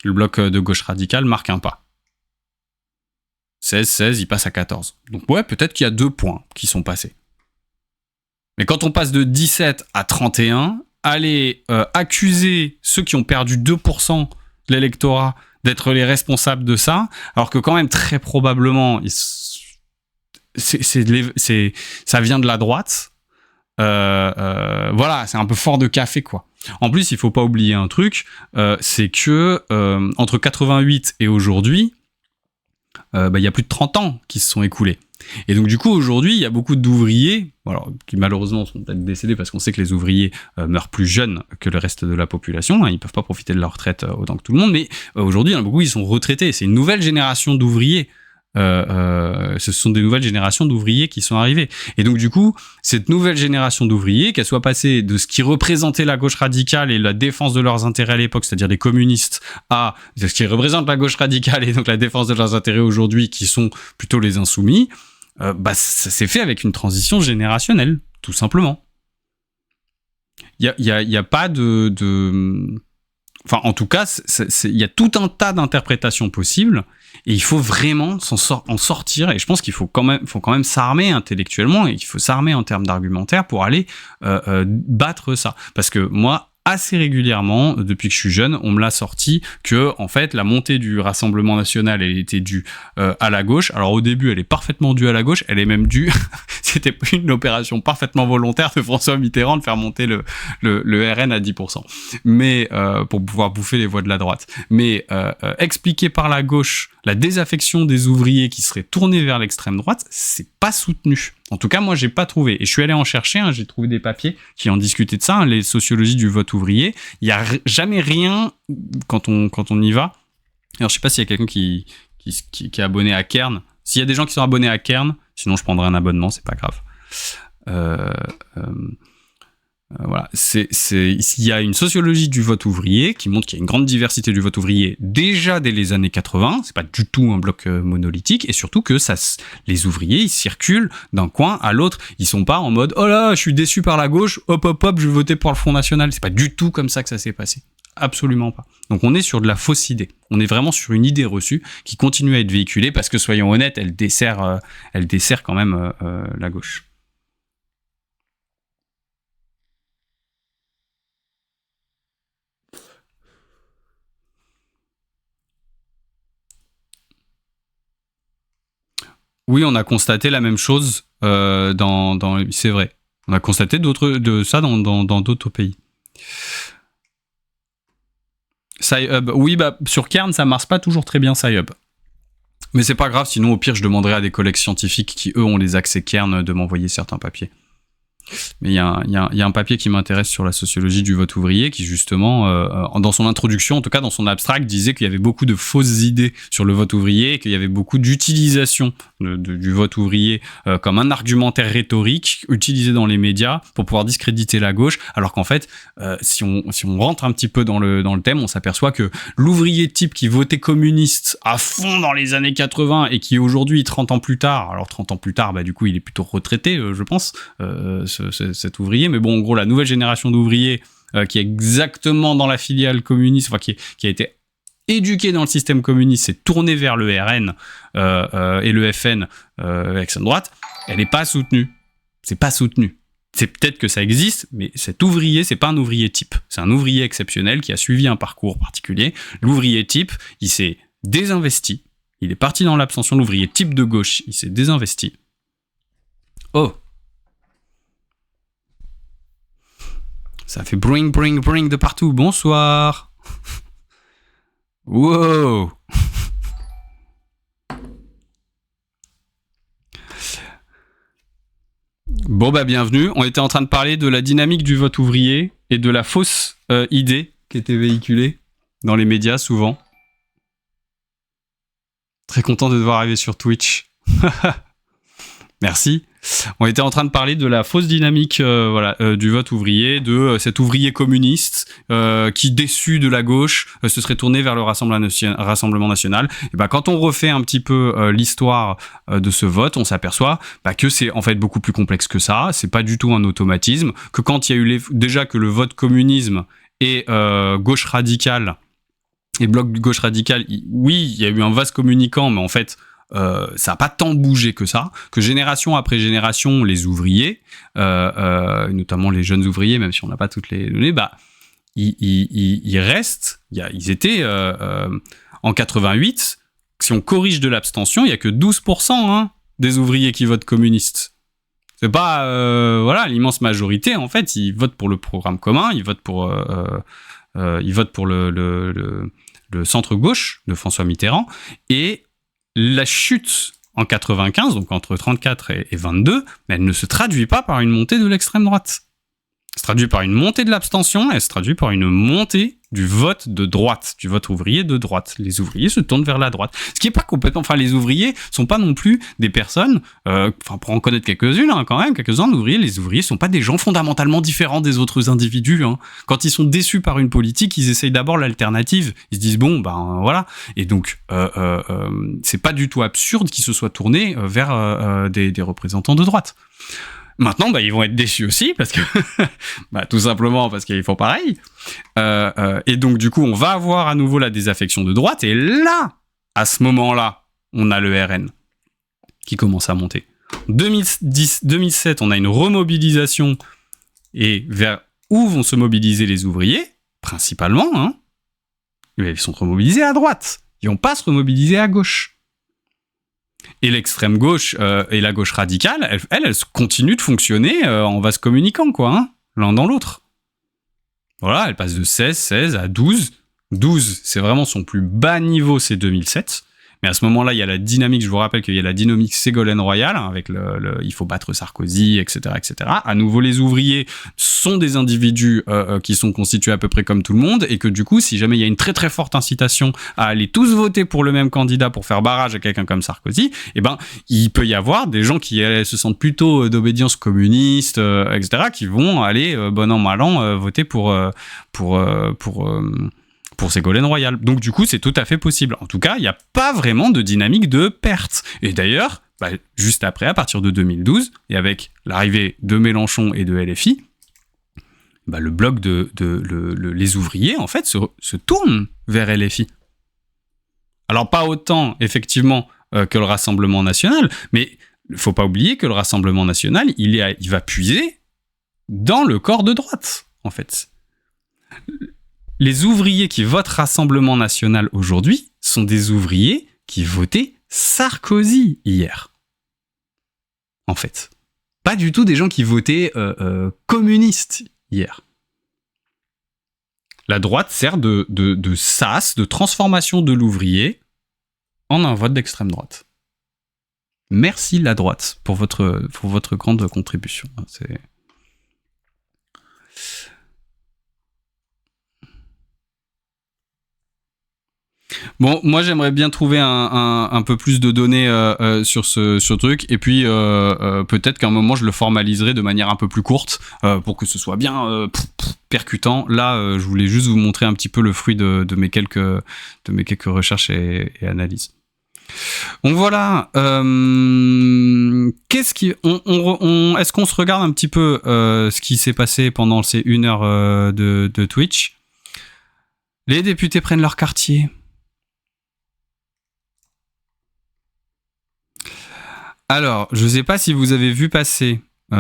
Le bloc de gauche radicale marque un pas. 16, il passe à 14. Donc ouais, peut-être qu'il y a 2 points qui sont passés. Mais quand on passe de 17 à 31, aller accuser ceux qui ont perdu 2% de l'électorat d'être les responsables de ça, alors que quand même très probablement ça vient de la droite. Voilà, c'est un peu fort de café, quoi. En plus, il faut pas oublier un truc, c'est que entre 88 et aujourd'hui, il y a plus de 30 ans qui se sont écoulés. Et donc du coup, aujourd'hui, il y a beaucoup d'ouvriers, qui malheureusement sont peut-être décédés parce qu'on sait que les ouvriers meurent plus jeunes que le reste de la population, ils peuvent pas profiter de leur retraite autant que tout le monde, mais aujourd'hui, il y en a beaucoup qui sont retraités. C'est une nouvelle génération d'ouvriers. Ce sont des nouvelles générations d'ouvriers qui sont arrivées. Et donc du coup, cette nouvelle génération d'ouvriers, qu'elle soit passée de ce qui représentait la gauche radicale et la défense de leurs intérêts à l'époque, c'est-à-dire les communistes, à ce qui représente la gauche radicale et donc la défense de leurs intérêts aujourd'hui, qui sont plutôt les insoumis, ça s'est fait avec une transition générationnelle, tout simplement. Il y a pas Enfin, en tout cas, il y a tout un tas d'interprétations possibles, et il faut vraiment en sortir. Et je pense qu'il faut quand même s'armer intellectuellement, et qu'il faut s'armer en termes d'argumentaire pour aller battre ça. Parce que moi, assez régulièrement, depuis que je suis jeune, on me l'a sorti que, en fait, la montée du Rassemblement National, elle était due à la gauche. Alors au début, elle est parfaitement due à la gauche, elle est même due, c'était une opération parfaitement volontaire de François Mitterrand de faire monter le RN à 10%. Mais, pour pouvoir bouffer les voix de la droite. Mais, expliquer par la gauche la désaffection des ouvriers qui seraient tournés vers l'extrême droite, c'est pas soutenu. En tout cas, moi, j'ai pas trouvé. Et je suis allé en chercher, j'ai trouvé des papiers qui en discutaient de ça, les sociologies du vote ouvrier. Il y a jamais rien quand on y va. Alors, je sais pas s'il y a quelqu'un qui est abonné à Kern. S'il y a des gens qui sont abonnés à Kern, sinon je prendrai un abonnement, c'est pas grave. Voilà, il y a une sociologie du vote ouvrier qui montre qu'il y a une grande diversité du vote ouvrier déjà dès les années 80. C'est pas du tout un bloc monolithique, et surtout que les ouvriers, ils circulent d'un coin à l'autre. Ils sont pas en mode oh là, je suis déçu par la gauche, hop hop hop, je vais voter pour le Front National. C'est pas du tout comme ça que ça s'est passé. Absolument pas. Donc on est sur de la fausse idée. On est vraiment sur une idée reçue qui continue à être véhiculée parce que, soyons honnêtes, elle dessert quand même la gauche. Oui, on a constaté la même chose c'est vrai. On a constaté de ça dans d'autres pays. Sci-Hub, oui, sur Kern, ça marche pas toujours très bien, Sci-Hub. Mais c'est pas grave, sinon au pire, je demanderai à des collègues scientifiques qui, eux, ont les accès Kern de m'envoyer certains papiers. Mais il y a un papier qui m'intéresse sur la sociologie du vote ouvrier qui, justement, dans son introduction, en tout cas dans son abstract, disait qu'il y avait beaucoup de fausses idées sur le vote ouvrier et qu'il y avait beaucoup d'utilisation du vote ouvrier comme un argumentaire rhétorique utilisé dans les médias pour pouvoir discréditer la gauche, alors qu'en fait, si on rentre un petit peu dans le thème, on s'aperçoit que l'ouvrier type qui votait communiste à fond dans les années 80 et qui aujourd'hui, 30 ans plus tard, alors 30 ans plus tard, du coup, il est plutôt retraité, je pense, cet ouvrier, mais bon, en gros, la nouvelle génération d'ouvriers qui est exactement dans la filiale communiste, enfin qui a été éduquée dans le système communiste, s'est tournée vers le RN et le FN extrême droite, elle n'est pas soutenue. C'est pas soutenu. C'est peut-être que ça existe, mais cet ouvrier, c'est pas un ouvrier type. C'est un ouvrier exceptionnel qui a suivi un parcours particulier. L'ouvrier type, il s'est désinvesti. Il est parti dans l'abstention. L'ouvrier type de gauche, il s'est désinvesti. Oh! Ça fait bring de partout. Bonsoir. Wow. Bon, bienvenue. On était en train de parler de la dynamique du vote ouvrier et de la fausse idée qui était véhiculée dans les médias souvent. Très content de te voir arriver sur Twitch. Merci. On était en train de parler de la fausse dynamique du vote ouvrier, de cet ouvrier communiste qui, déçu de la gauche, se serait tourné vers le Rassemblement national. Et quand on refait un petit peu l'histoire de ce vote, on s'aperçoit que c'est en fait beaucoup plus complexe que ça. C'est pas du tout un automatisme. Que quand il y a eu déjà que le vote communisme et gauche radicale et bloc gauche radicale, oui, il y a eu un vase communicant, mais en fait ça n'a pas tant bougé que ça, que génération après génération, les ouvriers, notamment les jeunes ouvriers, même si on n'a pas toutes les données, ils restent, ils étaient en 88, si on corrige de l'abstention, il n'y a que 12% des ouvriers qui votent communistes. C'est pas, l'immense majorité, en fait, ils votent pour le programme commun, ils votent pour le centre-gauche de François Mitterrand, et la chute en 95, donc entre 34 et 22, mais elle ne se traduit pas par une montée de l'extrême droite. Elle se traduit par une montée de l'abstention, elle se traduit par une montée du vote de droite, du vote ouvrier de droite. Les ouvriers se tournent vers la droite. Ce qui est pas complètement... Enfin, les ouvriers sont pas non plus des personnes... pour en connaître quelques-unes, quand même, quelques-uns d'ouvriers, les ouvriers sont pas des gens fondamentalement différents des autres individus. Quand ils sont déçus par une politique, ils essayent d'abord l'alternative. Ils se disent, voilà. Et donc, c'est pas du tout absurde qu'ils se soient tournés vers des représentants de droite. Maintenant, ils vont être déçus aussi parce que, tout simplement parce qu'ils font pareil. Et donc, du coup, on va avoir à nouveau la désaffection de droite. Et là, à ce moment-là, on a le RN qui commence à monter. 2007, on a une remobilisation. Et vers où vont se mobiliser les ouvriers, principalement, ils sont remobilisés à droite. Ils vont pas se remobiliser à gauche. Et l'extrême gauche et la gauche radicale, elles continuent de fonctionner en vase communicant, l'un dans l'autre. Voilà, elle passe de 16 à 12. 12, c'est vraiment son plus bas niveau, c'est 2007. Mais à ce moment-là, il y a la dynamique, je vous rappelle qu'il y a la dynamique Ségolène Royal, hein, avec il faut battre Sarkozy, etc., etc. À nouveau, les ouvriers sont des individus qui sont constitués à peu près comme tout le monde, et que du coup, si jamais il y a une très très forte incitation à aller tous voter pour le même candidat pour faire barrage à quelqu'un comme Sarkozy, eh ben, il peut y avoir des gens qui se sentent plutôt d'obédience communiste, etc., qui vont aller, bon an, mal an, voter pour Ségolène Royal. Donc du coup, c'est tout à fait possible. En tout cas, il n'y a pas vraiment de dynamique de perte. Et d'ailleurs, juste après, à partir de 2012, et avec l'arrivée de Mélenchon et de LFI, le bloc les ouvriers, en fait, se tourne vers LFI. Alors pas autant, effectivement, que le Rassemblement National, mais il ne faut pas oublier que le Rassemblement National, il va puiser dans le corps de droite, en fait. Les ouvriers qui votent Rassemblement National aujourd'hui sont des ouvriers qui votaient Sarkozy hier. En fait. Pas du tout des gens qui votaient communistes hier. La droite sert de sas, de transformation de l'ouvrier en un vote d'extrême droite. Merci la droite pour votre grande contribution. C'est... Bon, moi j'aimerais bien trouver un peu plus de données sur ce truc, et puis peut-être qu'à un moment je le formaliserai de manière un peu plus courte pour que ce soit bien percutant. Là, je voulais juste vous montrer un petit peu le fruit de mes quelques recherches et analyses. Donc voilà. Est-ce qu'on se regarde un petit peu ce qui s'est passé pendant ces 1 heure de Twitch? Les députés prennent leur quartier. Alors, je ne sais pas si vous avez vu passer les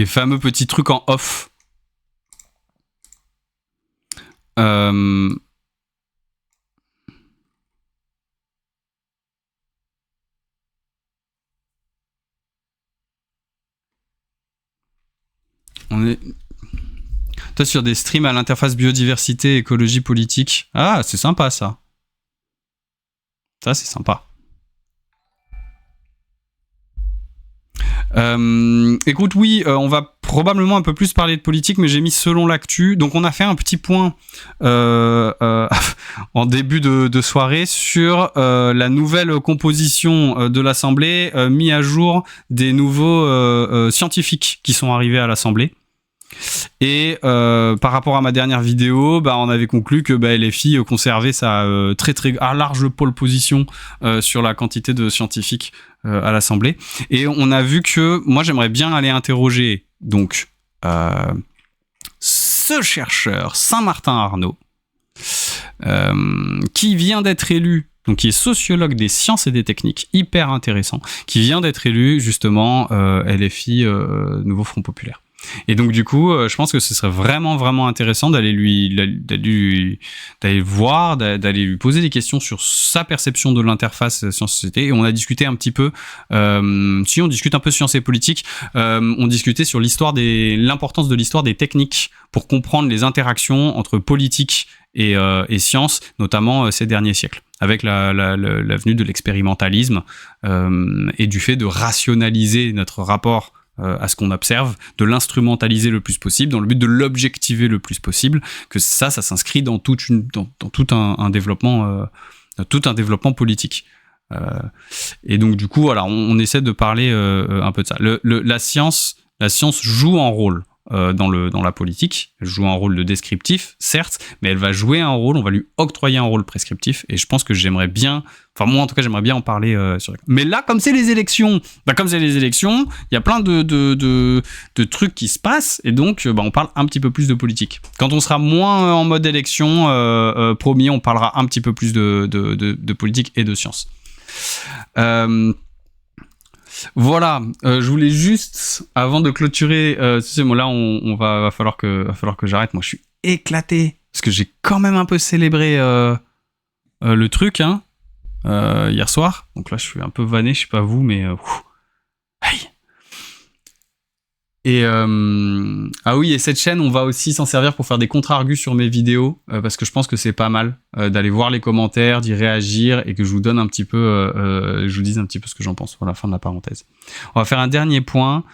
fameux petits trucs en off. On est... Toi, sur des streams à l'interface biodiversité, écologie, politique. Ah, c'est sympa, ça. Ça, c'est sympa. Écoute, oui, on va probablement un peu plus parler de politique, mais j'ai mis selon l'actu. Donc, on a fait un petit point en début de soirée sur la nouvelle composition de l'Assemblée, mis à jour des nouveaux scientifiques qui sont arrivés à l'Assemblée. Et par rapport à ma dernière vidéo, on avait conclu que LFI conservait sa très très large pole position sur la quantité de scientifiques à l'Assemblée. Et on a vu que moi j'aimerais bien aller interroger donc ce chercheur Saint-Martin Arnaud qui vient d'être élu, donc qui est sociologue des sciences et des techniques, hyper intéressant, qui vient d'être élu justement LFI, Nouveau Front Populaire. Et donc du coup, je pense que ce serait vraiment vraiment intéressant d'aller voir, d'aller lui poser des questions sur sa perception de l'interface science-société. Et on a discuté un petit peu, on discute un peu sciences et politique, on discutait sur l'importance de l'histoire des techniques pour comprendre les interactions entre politique et science, notamment ces derniers siècles, avec la venue de l'expérimentalisme et du fait de rationaliser notre rapport à ce qu'on observe, de l'instrumentaliser le plus possible, dans le but de l'objectiver le plus possible, que ça s'inscrit dans tout un développement, tout un développement politique. Et donc du coup, voilà, on essaie de parler un peu de ça. La science joue un rôle dans la politique. Elle joue un rôle de descriptif, certes, mais elle va jouer un rôle, on va lui octroyer un rôle prescriptif, et je pense que j'aimerais bien, enfin moi en tout cas j'aimerais bien en parler mais là, comme c'est les élections, il y a plein de trucs qui se passent, et donc on parle un petit peu plus de politique. Quand on sera moins en mode élection, promis, on parlera un petit peu plus de politique et de science. Voilà, je voulais juste, avant de clôturer, là va falloir que j'arrête. Moi, je suis éclaté parce que j'ai quand même un peu célébré le truc hier soir. Donc là, je suis un peu vanné, je sais pas vous, mais hey. Et ah oui, et cette chaîne, on va aussi s'en servir pour faire des contre-argus sur mes vidéos, parce que je pense que c'est pas mal d'aller voir les commentaires, d'y réagir, et que je vous donne un petit peu, je vous dise un petit peu ce que j'en pense pour la fin de la parenthèse. On va faire un dernier point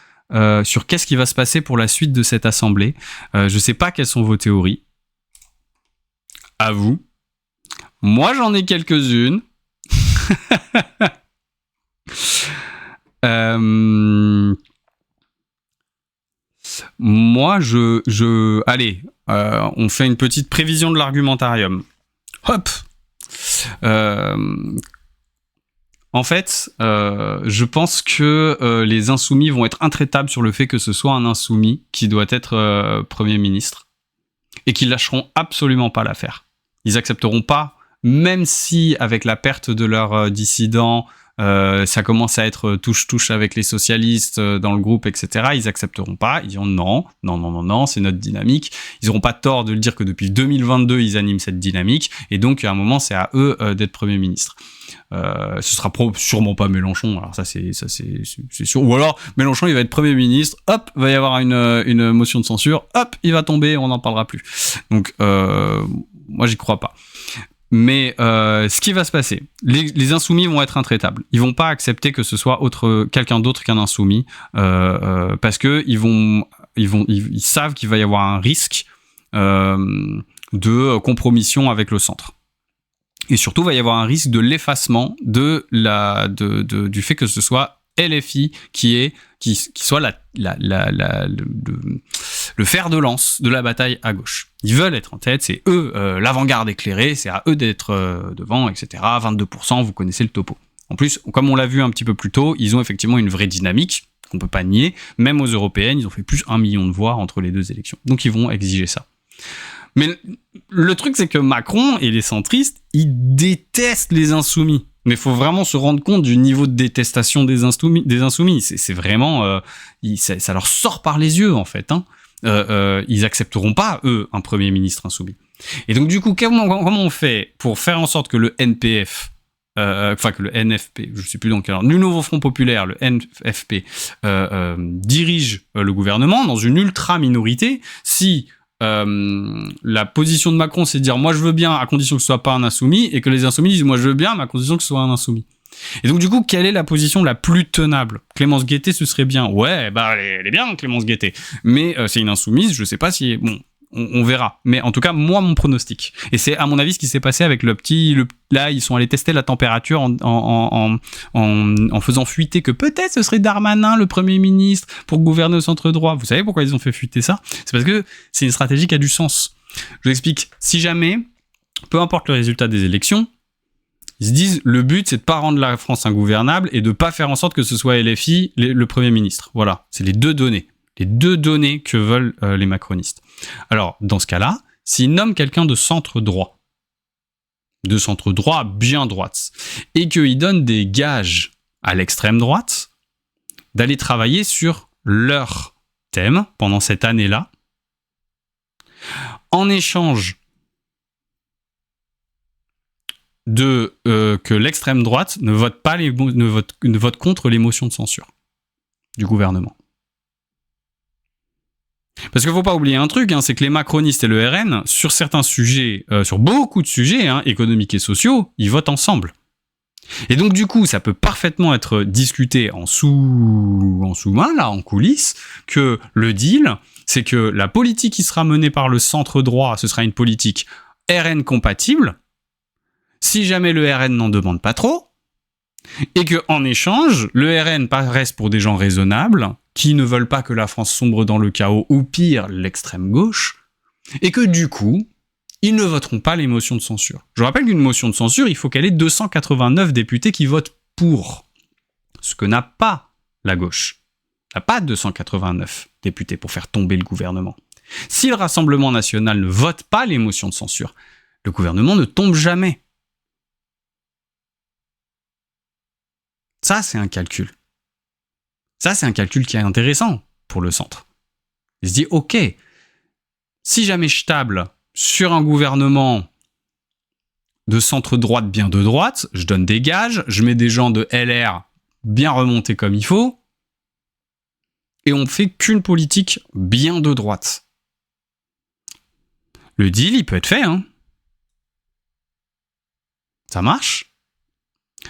sur qu'est-ce qui va se passer pour la suite de cette assemblée. Je sais pas quelles sont vos théories. À vous. Moi, j'en ai quelques-unes. Moi, allez, on fait une petite prévision de l'argumentarium. Hop. En fait, je pense que les insoumis vont être intraitables sur le fait que ce soit un insoumis qui doit être Premier ministre et qu'ils lâcheront absolument pas l'affaire. Ils accepteront pas, même si avec la perte de leurs dissidents, ça commence à être touche-touche avec les socialistes dans le groupe, etc. Ils accepteront pas. Ils diront non, c'est notre dynamique. Ils n'auront pas tort de le dire que depuis 2022, ils animent cette dynamique. Et donc, à un moment, c'est à eux d'être Premier ministre. Ce sera sûrement pas Mélenchon. Alors ça, c'est sûr. Ou alors, Mélenchon, il va être Premier ministre. Hop, va y avoir une motion de censure. Hop, il va tomber. On n'en parlera plus. Donc, moi, j'y crois pas. Mais ce qui va se passer, les insoumis vont être intraitables. Ils vont pas accepter que ce soit quelqu'un d'autre qu'un insoumis, parce que ils savent qu'il va y avoir un risque de compromission avec le centre. Et surtout, il va y avoir un risque de l'effacement du fait que ce soit LFI qui soit le fer de lance de la bataille à gauche. Ils veulent être en tête, c'est eux l'avant-garde éclairée, c'est à eux d'être devant, etc. 22%, vous connaissez le topo. En plus, comme on l'a vu un petit peu plus tôt, ils ont effectivement une vraie dynamique qu'on peut pas nier. Même aux européennes, ils ont fait plus 1 million de voix entre les deux élections. Donc ils vont exiger ça. Mais le truc, c'est que Macron et les centristes, ils détestent les insoumis. Mais il faut vraiment se rendre compte du niveau de détestation des insoumis. C'est vraiment... ça leur sort par les yeux, en fait. Ils accepteront pas, eux, un Premier ministre insoumis. Et donc, du coup, comment on fait pour faire en sorte que le NPF... que le NFP, je sais plus dans quel ordre, du nouveau Front Populaire, le NFP, dirige le gouvernement dans une ultra-minorité, si... la position de Macron, c'est de dire moi je veux bien à condition que ce soit pas un insoumis, et que les insoumis disent moi je veux bien mais à condition que ce soit un insoumis. Et donc du coup, quelle est la position la plus tenable? Clémence Guettet, ce serait bien. Ouais, bah elle est bien Clémence Guettet, mais c'est une insoumise. Je sais pas si bon. On verra. Mais en tout cas, moi, mon pronostic. Et c'est, à mon avis, ce qui s'est passé avec là, ils sont allés tester la température en faisant fuiter que peut-être ce serait Darmanin, le Premier ministre, pour gouverner au centre droit. Vous savez pourquoi ils ont fait fuiter ça? C'est parce que c'est une stratégie qui a du sens. Je vous explique. Si jamais, peu importe le résultat des élections, ils se disent, le but, c'est de pas rendre la France ingouvernable et de pas faire en sorte que ce soit LFI, le Premier ministre. Voilà. C'est les deux données. Les deux données que veulent les macronistes. Alors, dans ce cas-là, s'ils nomment quelqu'un de centre droit bien droite, et qu'ils donnent des gages à l'extrême droite d'aller travailler sur leur thème pendant cette année-là, en échange de que l'extrême droite ne vote contre les motions de censure du gouvernement. Parce qu'il ne faut pas oublier un truc, c'est que les macronistes et le RN, sur certains sujets, sur beaucoup de sujets économiques et sociaux, ils votent ensemble. Et donc du coup, ça peut parfaitement être discuté en sous-main, là, en coulisses, que le deal, c'est que la politique qui sera menée par le centre droit, ce sera une politique RN compatible, si jamais le RN n'en demande pas trop, et que en échange, le RN reste pour des gens raisonnables, qui ne veulent pas que la France sombre dans le chaos, ou pire, l'extrême gauche, et que du coup, ils ne voteront pas les motions de censure. Je rappelle qu'une motion de censure, il faut qu'elle ait 289 députés qui votent pour, ce que n'a pas la gauche. Elle n'a pas 289 députés pour faire tomber le gouvernement. Si le Rassemblement national ne vote pas les motions de censure, le gouvernement ne tombe jamais. Ça, c'est un calcul. Ça, c'est un calcul qui est intéressant pour le centre. Il se dit, ok, si jamais je table sur un gouvernement de centre-droite bien de droite, je donne des gages, je mets des gens de LR bien remontés comme il faut, et on fait qu'une politique bien de droite. Le deal, il peut être fait, hein. Ça marche.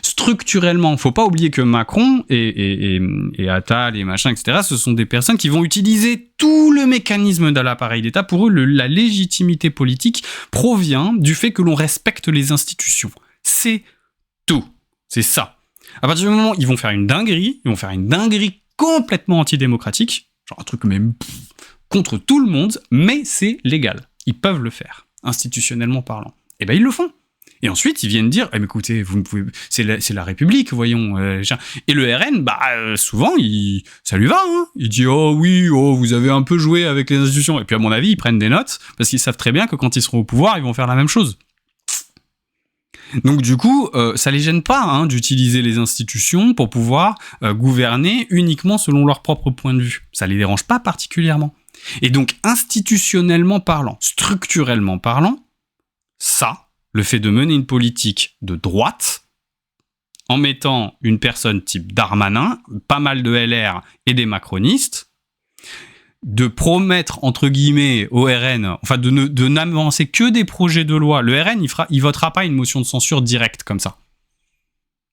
Structurellement, faut pas oublier que Macron et Attal et machin, etc., ce sont des personnes qui vont utiliser tout le mécanisme de l'appareil d'État. Pour eux, la légitimité politique provient du fait que l'on respecte les institutions. C'est tout. C'est ça. À partir du moment où ils vont faire une dinguerie complètement antidémocratique, genre un truc même contre tout le monde, mais c'est légal. Ils peuvent le faire, institutionnellement parlant. Et ben ils le font. Et ensuite, ils viennent dire, mais écoutez, vous ne pouvez, c'est la République, voyons. Et le RN, souvent, ça lui va. Hein. Il dit, oh oui, vous avez un peu joué avec les institutions. Et puis, à mon avis, ils prennent des notes parce qu'ils savent très bien que quand ils seront au pouvoir, ils vont faire la même chose. Donc, du coup, ça les gêne pas d'utiliser les institutions pour pouvoir gouverner uniquement selon leur propre point de vue. Ça les dérange pas particulièrement. Et donc, institutionnellement parlant, structurellement parlant, ça, le fait de mener une politique de droite, en mettant une personne type Darmanin, pas mal de LR et des macronistes, de promettre, entre guillemets, au RN, enfin de n'avancer que des projets de loi. Le RN, il votera pas une motion de censure directe comme ça.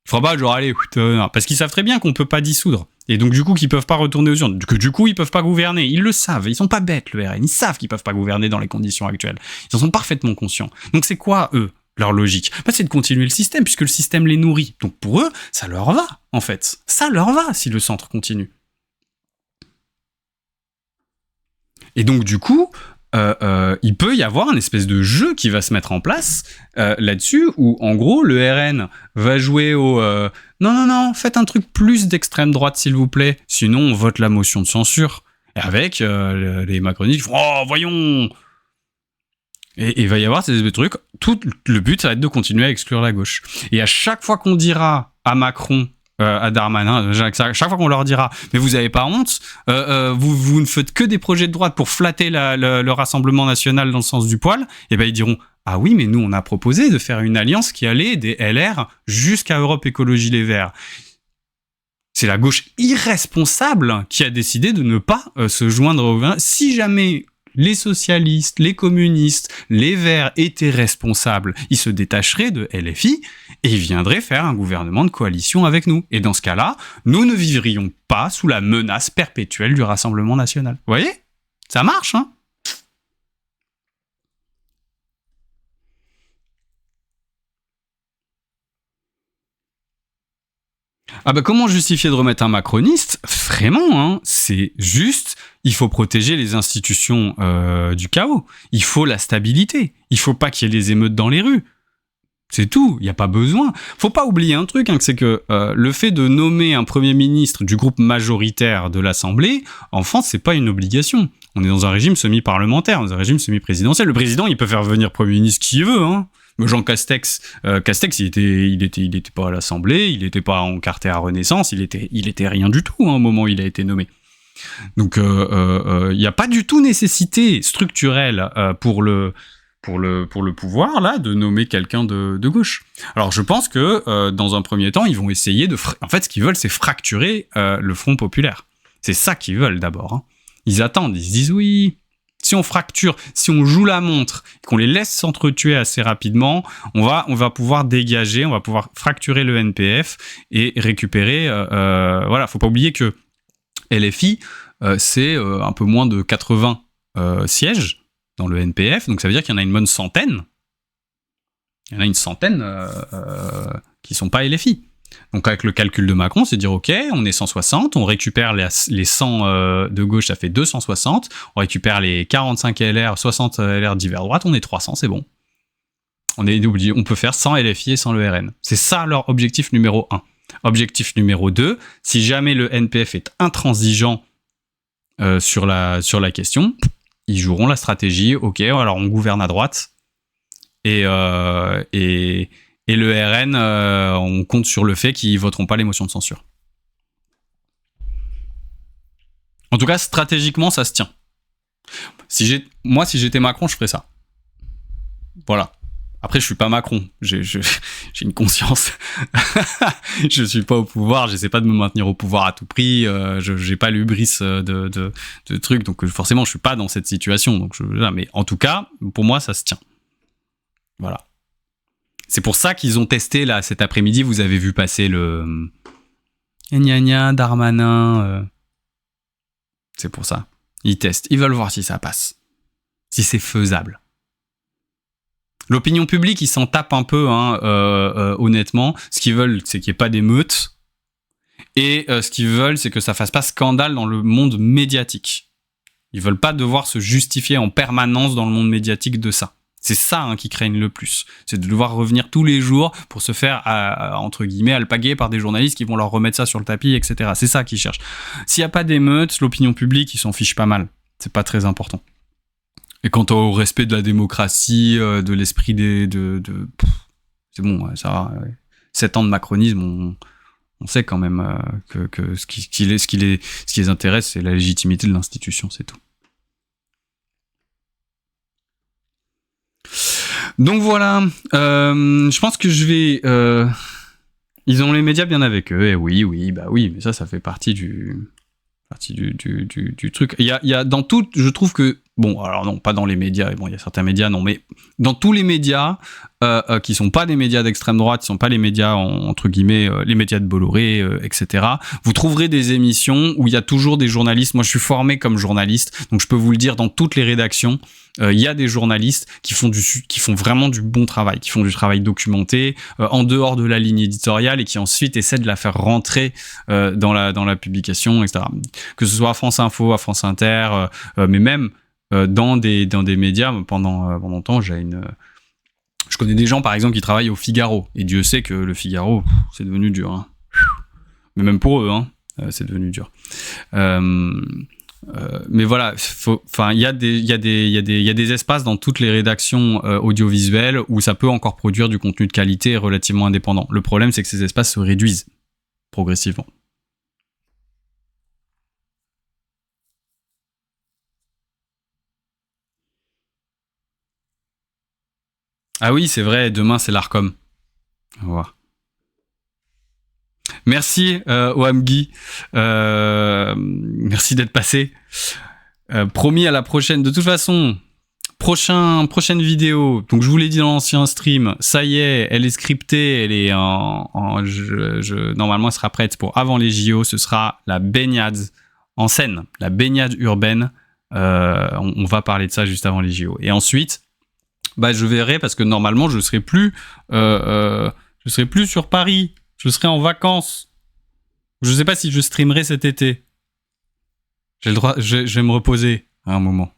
Il fera pas genre, allez, putain, parce qu'ils savent très bien qu'on peut pas dissoudre. Et donc, du coup, qu'ils peuvent pas retourner aux urnes. Que du coup, ils peuvent pas gouverner. Ils le savent. Ils sont pas bêtes, le RN. Ils savent qu'ils peuvent pas gouverner dans les conditions actuelles. Ils en sont parfaitement conscients. Donc, c'est quoi, eux, leur logique? C'est de continuer le système, puisque le système les nourrit. Donc, pour eux, ça leur va, en fait. Ça leur va, si le centre continue. Et donc, du coup, il peut y avoir un espèce de jeu qui va se mettre en place là-dessus, où, en gros, le RN va jouer au... Non, faites un truc plus d'extrême droite, s'il vous plaît. Sinon, on vote la motion de censure. Et avec les macronistes qui font « Oh, voyons !» Et il va y avoir ces trucs. Tout le but, ça va être de continuer à exclure la gauche. Et à chaque fois qu'on dira à Macron, à Darmanin, chaque fois qu'on leur dira « Mais vous avez pas honte vous ne faites que des projets de droite pour flatter le Rassemblement national dans le sens du poil », et ben ils diront « Ah oui, mais nous, on a proposé de faire une alliance qui allait des LR jusqu'à Europe Écologie Les Verts. » C'est la gauche irresponsable qui a décidé de ne pas se joindre au gouvernement. Si jamais les socialistes, les communistes, les Verts étaient responsables, ils se détacheraient de LFI et ils viendraient faire un gouvernement de coalition avec nous. Et dans ce cas-là, nous ne vivrions pas sous la menace perpétuelle du Rassemblement national. Vous voyez ? Ça marche, hein ? Ah bah comment justifier de remettre un macroniste ? Vraiment, hein, c'est juste, il faut protéger les institutions du chaos. Il faut la stabilité. Il faut pas qu'il y ait des émeutes dans les rues. C'est tout, il n'y a pas besoin. Faut pas oublier un truc, c'est que le fait de nommer un Premier ministre du groupe majoritaire de l'Assemblée, en France, c'est pas une obligation. On est dans un régime semi-parlementaire, dans un régime semi-présidentiel. Le président, il peut faire venir Premier ministre qui veut, hein. Jean Castex, il était pas à l'Assemblée, il était pas encarté à Renaissance, il était rien du tout au moment où il a été nommé. Donc il y a pas du tout nécessité structurelle pour le pouvoir là de nommer quelqu'un de gauche. Alors je pense que dans un premier temps, ils vont essayer en fait ce qu'ils veulent c'est fracturer le Front populaire. C'est ça qu'ils veulent d'abord, hein. Ils attendent, ils se disent oui, si on fracture, si on joue la montre, qu'on les laisse s'entretuer assez rapidement, on va pouvoir dégager, on va pouvoir fracturer le NPF et récupérer. Voilà, faut pas oublier que LFI, c'est un peu moins de 80 sièges dans le NPF, donc ça veut dire qu'il y en a une bonne centaine. Il y en a une centaine qui sont pas LFI. Donc avec le calcul de Macron, c'est dire ok, on est 160, on récupère les 100 de gauche, ça fait 260, on récupère les 45 LR, 60 LR divers droite, on est 300, c'est bon. On peut faire 100 LFI et 100 le RN. C'est ça leur objectif numéro 1. Objectif numéro 2, si jamais le NPF est intransigeant sur la question, ils joueront la stratégie, ok, alors on gouverne à droite, et le RN, on compte sur le fait qu'ils voteront pas les motions de censure. En tout cas, stratégiquement, ça se tient. Si j'étais Macron, je ferais ça. Voilà. Après, je suis pas Macron. Je j'ai une conscience. Je suis pas au pouvoir, j'essaie pas de me maintenir au pouvoir à tout prix. J'ai pas l'hubris de trucs, donc forcément, je suis pas dans cette situation. Donc, mais en tout cas, pour moi, ça se tient. Voilà. C'est pour ça qu'ils ont testé là cet après-midi. Vous avez vu passer le gna gna Darmanin. C'est pour ça. Ils testent. Ils veulent voir si ça passe, si c'est faisable. L'opinion publique, ils s'en tapent un peu, honnêtement. Ce qu'ils veulent, c'est qu'il n'y ait pas d'émeutes. Et ce qu'ils veulent, c'est que ça fasse pas scandale dans le monde médiatique. Ils veulent pas devoir se justifier en permanence dans le monde médiatique de ça. C'est ça qui craignent le plus. C'est de devoir revenir tous les jours pour se faire, entre guillemets, alpaguer par des journalistes qui vont leur remettre ça sur le tapis, etc. C'est ça qu'ils cherchent. S'il n'y a pas d'émeutes, l'opinion publique, ils s'en fichent pas mal. C'est pas très important. Et quant au respect de la démocratie, de l'esprit c'est bon, ça va. 7 ans de macronisme, on sait quand même que ce qui les intéresse, c'est la légitimité de l'institution, c'est tout. Donc voilà, je pense que je vais... ils ont les médias bien avec eux, et oui, mais ça fait partie du truc. Il y a dans tout, je trouve que... Bon, alors non, pas dans les médias, bon, il y a certains médias, non, mais dans tous les médias qui sont pas des médias d'extrême droite, qui sont pas les médias, entre guillemets, les médias de Bolloré, etc., vous trouverez des émissions où il y a toujours des journalistes. Moi, je suis formé comme journaliste, donc je peux vous le dire, dans toutes les rédactions, il y a des journalistes qui font vraiment du bon travail, qui font du travail documenté, en dehors de la ligne éditoriale, et qui ensuite essaient de la faire rentrer dans la publication, etc. Que ce soit à France Info, à France Inter, mais même dans des médias. Pendant longtemps, je connais des gens, par exemple, qui travaillent au Figaro, et Dieu sait que le Figaro, c'est devenu dur, hein. Mais même pour eux, c'est devenu dur. Mais voilà, il y a des espaces dans toutes les rédactions audiovisuelles où ça peut encore produire du contenu de qualité relativement indépendant. Le problème, c'est que ces espaces se réduisent progressivement. Ah oui, c'est vrai, demain c'est l'Arcom. Au revoir. Merci Oamgui, merci d'être passé. Promis, à la prochaine. De toute façon, prochaine vidéo. Donc je vous l'ai dit dans l'ancien stream, ça y est, elle est scriptée, elle est normalement elle sera prête pour avant les JO. Ce sera la baignade en scène, la baignade urbaine. On va parler de ça juste avant les JO. Et ensuite, je verrai, parce que normalement je serai plus sur Paris. Je serai en vacances. Je sais pas si je streamerai cet été. J'ai le droit, je vais me reposer à un moment.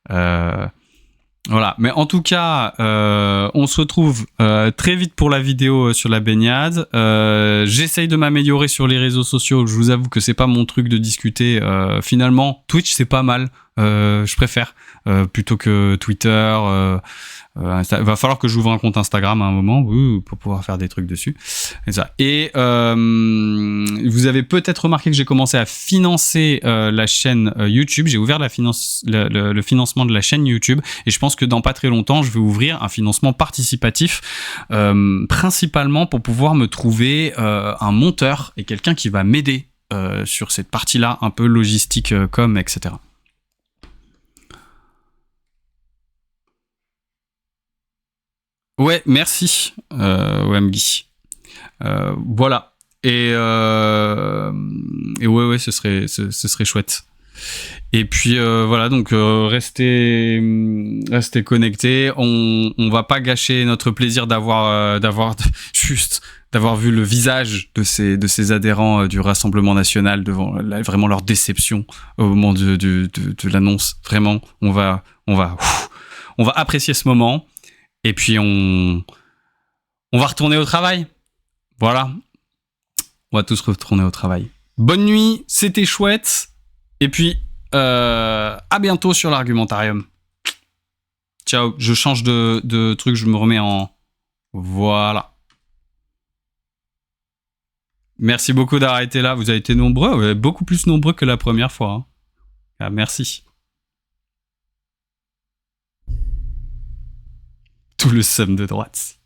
Voilà. Mais en tout cas, on se retrouve très vite pour la vidéo sur la baignade. J'essaye de m'améliorer sur les réseaux sociaux. Je vous avoue que c'est pas mon truc de discuter. Finalement, Twitch, c'est pas mal. Je préfère plutôt que Twitter. Va falloir que j'ouvre un compte Instagram à un moment pour pouvoir faire des trucs dessus. Et vous avez peut-être remarqué que j'ai commencé à financer la chaîne YouTube. J'ai ouvert le financement de la chaîne YouTube, et je pense que dans pas très longtemps, je vais ouvrir un financement participatif, principalement pour pouvoir me trouver un monteur et quelqu'un qui va m'aider sur cette partie-là, un peu logistique, com, etc. Ouais, merci, Wamgi. Voilà. Et ouais, ce serait chouette. Et puis voilà, donc restez connectés. On va pas gâcher notre plaisir d'avoir vu le visage de ces adhérents du Rassemblement national devant vraiment leur déception au moment de l'annonce. Vraiment, on va apprécier ce moment. Et puis on va retourner au travail. Voilà. On va tous retourner au travail. Bonne nuit, c'était chouette. Et puis à bientôt sur l'Argumentarium. Ciao, je change de truc, je me remets en... Voilà. Merci beaucoup d'avoir été là. Vous avez été nombreux, beaucoup plus nombreux que la première fois, hein. Ah, merci. Tout le seum de droite.